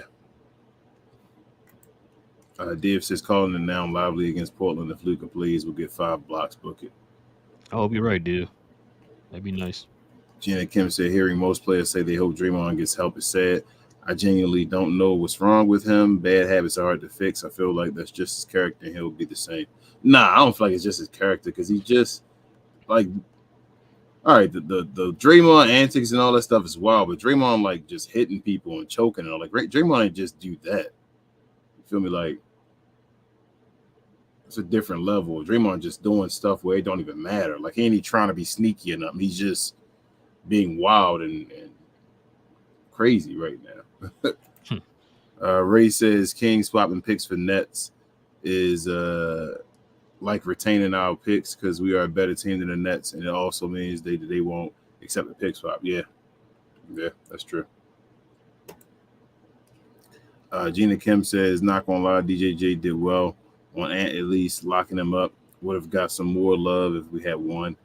Dave says calling it now lively against Portland. If Luka plays, we'll get 5 blocks. Book it. I hope you're right, dude. That'd be nice. Gina Kim said hearing most players say they hope Draymond gets help is sad. I genuinely don't know what's wrong with him. Bad habits are hard to fix. I feel like that's just his character and he'll be the same. Nah, I don't feel like it's just his character because he just like all right, the Draymond antics and all that stuff is wild, but Draymond like just hitting people and choking and all like Draymond ain't just do that. You feel me? Like it's a different level. Draymond just doing stuff where it don't even matter. Like he ain't even trying to be sneaky or nothing. He's just being wild and crazy right now. Ray says King swapping picks for Nets is like retaining our picks because we are a better team than the Nets, and it also means they won't accept the pick swap. Yeah, that's true. Gina Kim says, not gonna lie, DJJ did well on Ant, at least locking him up. Would have got some more love if we had won.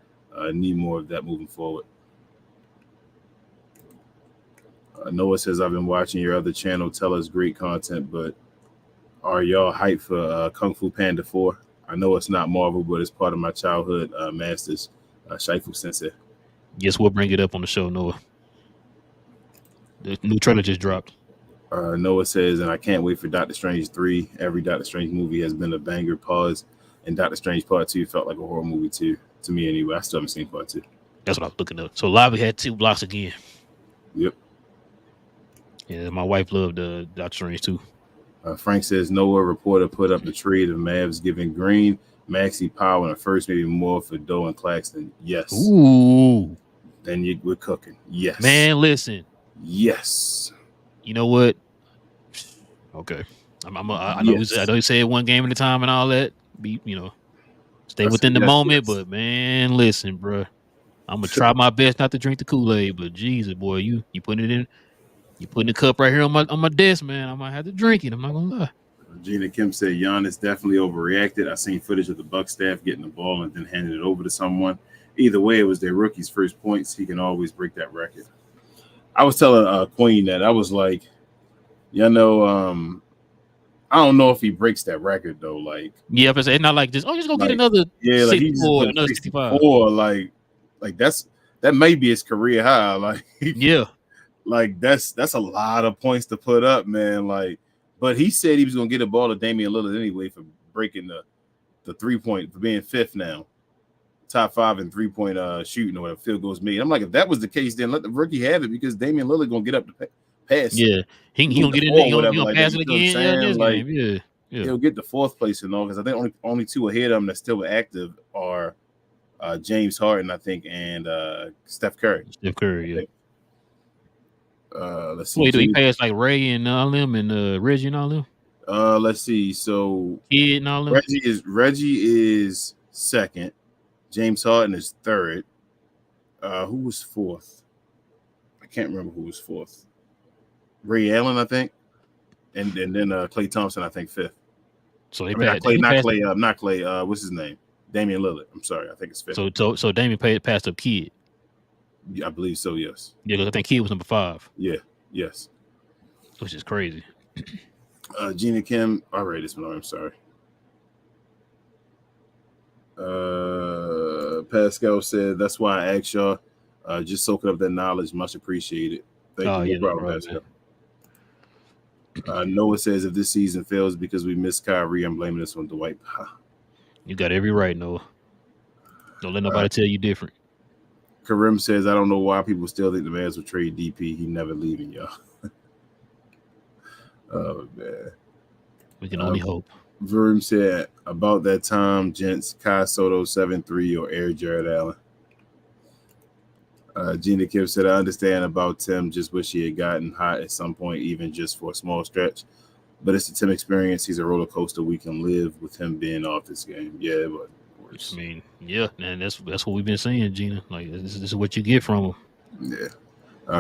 Need more of that moving forward. Noah says, I've been watching your other channel. Tell us great content, but are y'all hyped for Kung Fu Panda 4? I know it's not Marvel, but it's part of my childhood masters, Shifu Sensei. Yes, we'll bring it up on the show, Noah. The new trailer just dropped. Noah says, and I can't wait for Doctor Strange 3. Every Doctor Strange movie has been a banger. Pause. And Doctor Strange Part 2 felt like a horror movie too, to me anyway. I still haven't seen Part 2. That's what I was looking up. So Lobby had 2 blocks again. Yep. Yeah, my wife loved Doctor Strange too. Frank says Noah reporter put up the trade of Mavs giving Green, Maxey Powell, and a first maybe more for Doe and Claxton. Yes. Ooh. Then we're cooking. Yes. Man, listen. Yes. You know what? Okay. I know you said one game at a time and all that. Stay within the moment. Yes. But man, listen, bro. I'm gonna try my best not to drink the Kool-Aid, but Jesus, boy, you putting it in. You putting the cup right here on my desk, man. I might have to drink it. I'm not gonna lie. Gina Kim said Giannis definitely overreacted. I seen footage of the Bucks staff getting the ball and then handing it over to someone. Either way, it was their rookie's first points. He can always break that record. I was telling Queen that I was like, I don't know if he breaks that record though. Like, yeah, but it's not like just go get another 64, another 65. Like that may be his career high. Like, yeah. Like that's a lot of points to put up, man. Like, but he said he was gonna get a ball to Damian Lillard anyway for breaking the 3-point for being 5th now, top 5 in 3-point shooting or whatever, field goals made. I'm like, if that was the case, then let the rookie have it because Damian Lillard gonna get up to pass. Yeah, he gonna get in there. He gonna pass it again. Yeah. He'll get the 4th place and all because I think only 2 ahead of him that still active are James Harden, I think, and Steph Curry. Yeah. Let's see. Wait, do he pass like Ray and all them and Reggie and all them? Let's see. So Kid and all them. Reggie is 2nd. James Harden is 3rd. Who was 4th? I can't remember who was 4th. Ray Allen, I think, and then Klay Thompson, I think 5th. So they not Klay. Not Klay. What's his name? Damian Lillard. I'm sorry, I think it's 5. So Damian passed up Kid. Yeah, I believe so. Yes. Yeah, because I think Kid was number 5. Yeah. Yes. Which is crazy. Gina Kim. All right, this one. I'm sorry. Pascal said, "That's why I asked y'all. Just soaking up that knowledge. Much appreciated. Thank you. No problem, Pascal." Noah says, "If this season fails because we missed Kyrie, I'm blaming this on Dwight." You got every right, Noah. Don't let nobody tell you different. Karim says, "I don't know why people still think the Mavs will trade DP. He never leaving, y'all." Oh man, we can only hope. Verum said, "About that time, gents, Kai Soto 7-3 or Air Jared Allen." Gina Kim said, "I understand about Tim. Just wish he had gotten hot at some point, even just for a small stretch. But it's the Tim experience. He's a roller coaster. We can live with him being off this game." Yeah, but I mean, yeah, and that's what we've been saying, Gina. Like this is what you get from him. Yeah.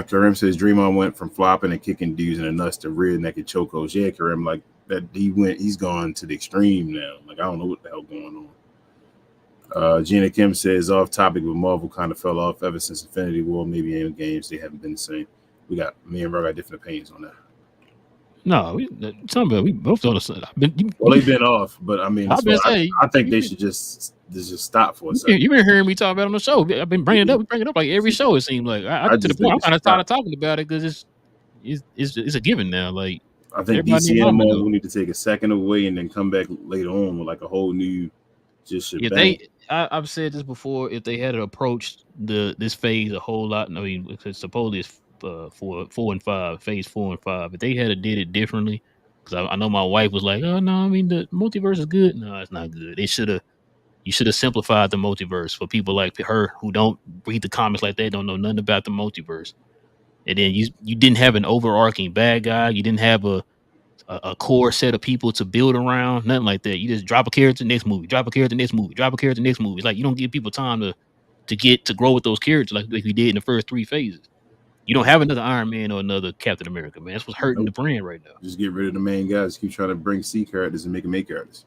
Karim says Draymond went from flopping and kicking dudes in the nuts to rear naked chocos. Yeah, Karim, like that he's gone to the extreme now. Like I don't know what the hell going on. Gina Kim says off topic, but Marvel kind of fell off ever since Infinity War. Maybe in games they haven't been the same. Me and Rob got different opinions on that. No, we both on the same. They've been off, but I mean, I think they should just stop for a second. You've been hearing me talk about it on the show. I've been bringing it up. We bring it up like every show. It seems like I to the point I'm kind of tired of talking about it because it's a given now. Like I think DC and Marvel need to take a second away and then come back later on with like a whole new just shit. I've said this before. If they had approached this phase a whole lot, I mean, because supposedly it's 4 and 5, phase 4 and 5. If they had did it differently, because I know my wife was like, "Oh no, I mean the multiverse is good." No, it's not good. You should have simplified the multiverse for people like her who don't read the comics like that, don't know nothing about the multiverse. And then you didn't have an overarching bad guy. You didn't have a core set of people to build around, nothing like that. You just drop a character next movie, drop a character next movie, drop a character next movie. It's like you don't give people time to grow with those characters like we did in the first 3 phases. You don't have another Iron Man or another Captain America, man. That's what's hurting the brand right now. Just get rid of the main guys. Keep trying to bring C characters and make them A characters.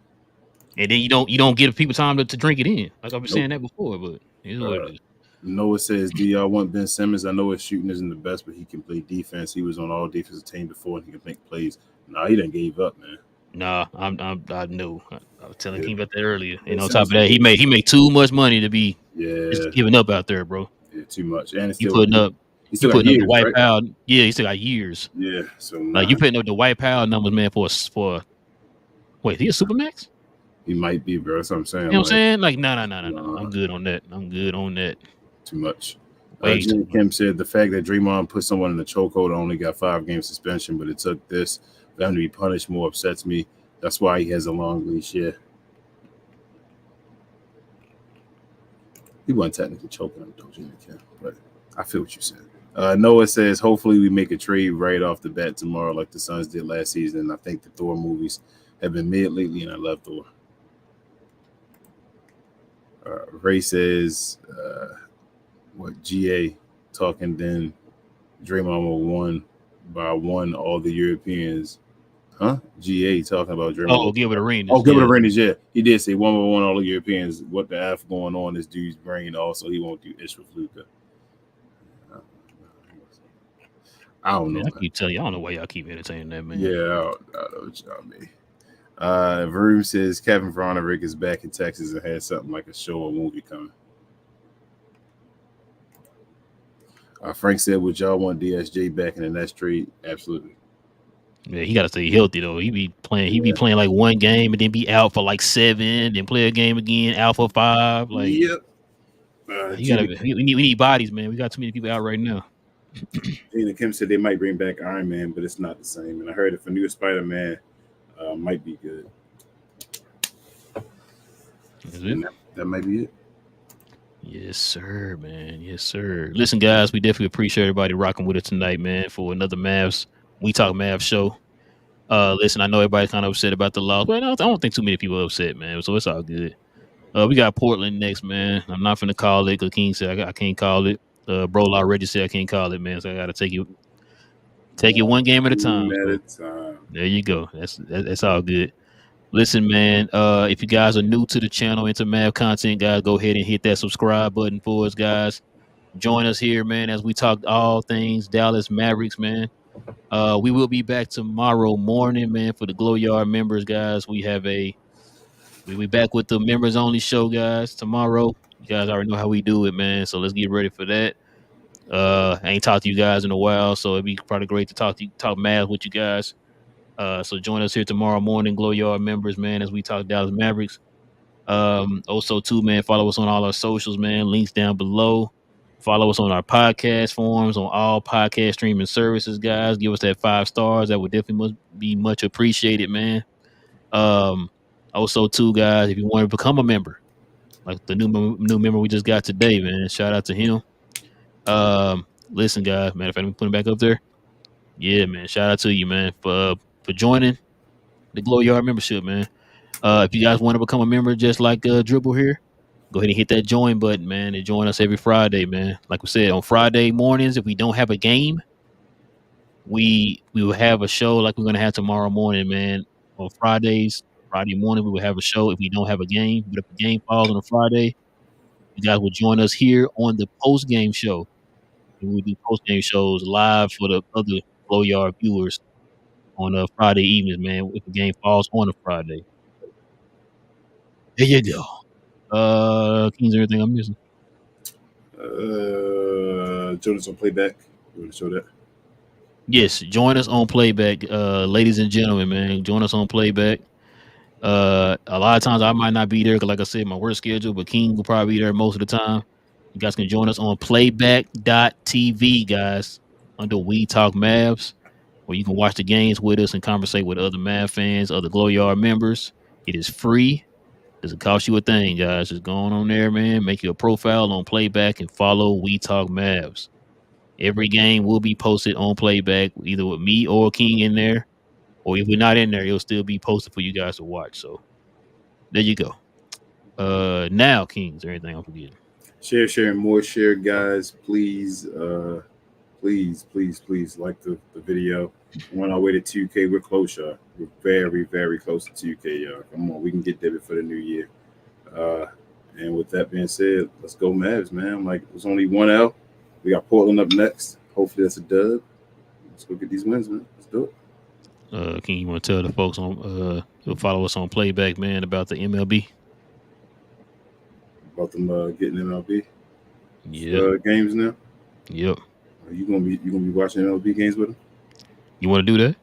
And then you don't give people time to drink it in. Like I've been saying that before, but it's what it is. Noah says, "Do y'all want Ben Simmons? I know his shooting isn't the best, but he can play defense. He was on all defensive team before, and he can make plays." Nah, he done gave up, man. Nah, I know. I was telling King about that earlier. And on top of that, he made too much money to be just giving up out there, bro. Yeah, too much. And you putting up the White Powell. Yeah, he still got years. Yeah, so like you putting up the White Powell numbers, man. For wait, he a Supermax? He might be, bro. That's what I'm saying. You know what I'm saying? Like, no. I'm good on that. Too much. Jimmy Kim said the fact that Draymond put someone in the chokehold only got 5-game suspension, but it took this for him to be punished more upsets me. That's why he has a long leash. Yeah. He wasn't technically choking him, though, Jimmy Kim, but I feel what you said. Noah says, hopefully we make a trade right off the bat tomorrow like the Suns did last season. I think the Thor movies have been mid lately, and I love Thor. Ray says, GA talking then Draymond will won by one all the Europeans. Huh? GA talking about Draymond. Oh, Gilbert Arenas. Oh, Gilbert Arenas, yeah. He did say 1-1 all the Europeans. What the F going on in this dude's brain also. He won't do ish with Luka. I don't know. I keep telling you, I don't know why y'all keep entertaining that, man. Yeah, I don't know what y'all mean. Verum says Kevin Veronica is back in Texas and has something like a show or movie coming. Frank said, would y'all want DSJ back in the next trade? Absolutely. Yeah, he got to stay healthy, though. He be playing like one game and then be out for like 7, then play a game again, out for 5. Like, yep. We need bodies, man. We got too many people out right now. Gina Kim said they might bring back Iron Man, but it's not the same. And I heard if a new Spider-Man might be good. That might be it. Yes, sir, man. Yes, sir. Listen, guys, we definitely appreciate everybody rocking with us tonight, man, for another Mavs. We Talk Mavs show. Listen, I know everybody's kind of upset about the loss, but I don't think too many people are upset, man. So it's all good. We got Portland next, man. I'm not finna call it because King said I can't call it. Bro already said I can't call it, man. So I gotta take it one game at a time. At a time. There you go. That's all good. Listen, man. If you guys are new to the channel, into Mav content, guys, go ahead and hit that subscribe button for us, guys. Join us here, man, as we talk all things Dallas Mavericks, man. We will be back tomorrow morning, man, for the Glow Yard members, guys. We'll be back with the members only show, guys, tomorrow. You guys already know how we do it, man. So let's get ready for that. I ain't talked to you guys in a while, so it'd be probably great to talk math with you guys. So join us here tomorrow morning, Glow Yard members, man, as we talk Dallas Mavericks. Also too, man, follow us on all our socials, man. Links down below. Follow us on our podcast forums on all podcast streaming services, guys. Give us that 5 stars. That would definitely be much appreciated, man. Also too, guys, if you want to become a member, like the new member we just got today, man, shout out to him. Listen, guys, matter of fact, let me put him back up there. Yeah, man, shout out to you, man, for joining the Glow Yard membership, man. If you guys want to become a member just like Dribble here, go ahead and hit that join button, man, and join us every Friday, man. Like we said, on Friday mornings, if we don't have a game, we will have a show like we're going to have tomorrow morning, man. On Friday morning, we will have a show if we don't have a game. But if the game falls on a Friday, you guys will join us here on the post-game show. And we do post-game shows live for the other Glow Yard viewers on Friday evenings, man, if the game falls on a Friday. There you go. Kings, everything I'm missing? Jonas on Playback. You want to show that? Yes, join us on Playback, ladies and gentlemen, man. Join us on Playback. A lot of times I might not be there because, like I said, my work schedule, but King will probably be there most of the time. You guys can join us on Playback.tv, guys, under We Talk Mavs, where you can watch the games with us and conversate with other Mav fans, other Glow Yard members. It is free. Doesn't cost you a thing, guys. Just go on there, man. Make you a profile on Playback and follow We Talk Mavs. Every game will be posted on Playback, either with me or King in there. Or if we're not in there, it'll still be posted for you guys to watch. So there you go. Now, King, is there anything I'm forgetting? Share, and more share, guys. Please, please like the video. We're on our way to 2K. We're close, y'all. We're very, very close to 2K, y'all. Come on, we can get there before the new year. And with that being said, let's go Mavs, man. Like, there's only one out. We got Portland up next. Hopefully that's a dub. Let's go get these wins, man. Let's do it. King, you want to tell the folks on who follow us on Playback, man, about the MLB? About them getting MLB games now? Yep. You gonna be watching MLB games with them? You want to do that?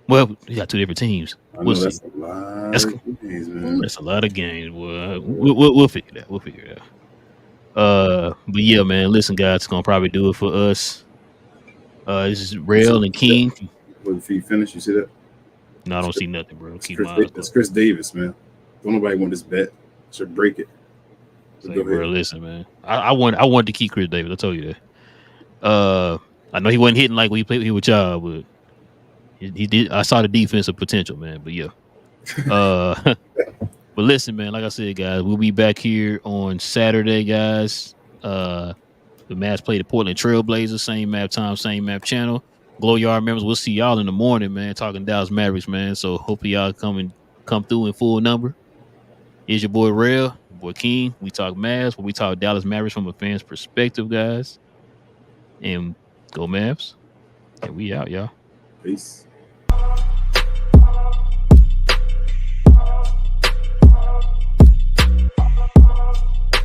Well, we got 2 different teams. I know that's a lot of games, man. That's a lot of games. We'll figure that. We'll figure it out. But yeah, man. Listen, guys, it's gonna probably do it for us. This is Rail and King. If you finish, you see that? No, I don't see nothing, bro. It's Chris Davis, man. Don't nobody want this bet. Should break it. So bro, listen, man. I wanted to keep Chris Davis. I told you that. I know he wasn't hitting like when he played here with y'all, but he did. I saw the defensive potential, man. But yeah. But listen, man. Like I said, guys, we'll be back here on Saturday, guys. The Mavs play the Portland Trailblazers. Same map time, same map channel. Glow Yard members, we'll see y'all in the morning, man. Talking Dallas Mavericks, man. So hopefully y'all come through in full number. It's your boy Rail, your boy King. We talk Mavs, but we talk Dallas Mavericks from a fan's perspective, guys. And go Mavs. And we out, y'all. Peace.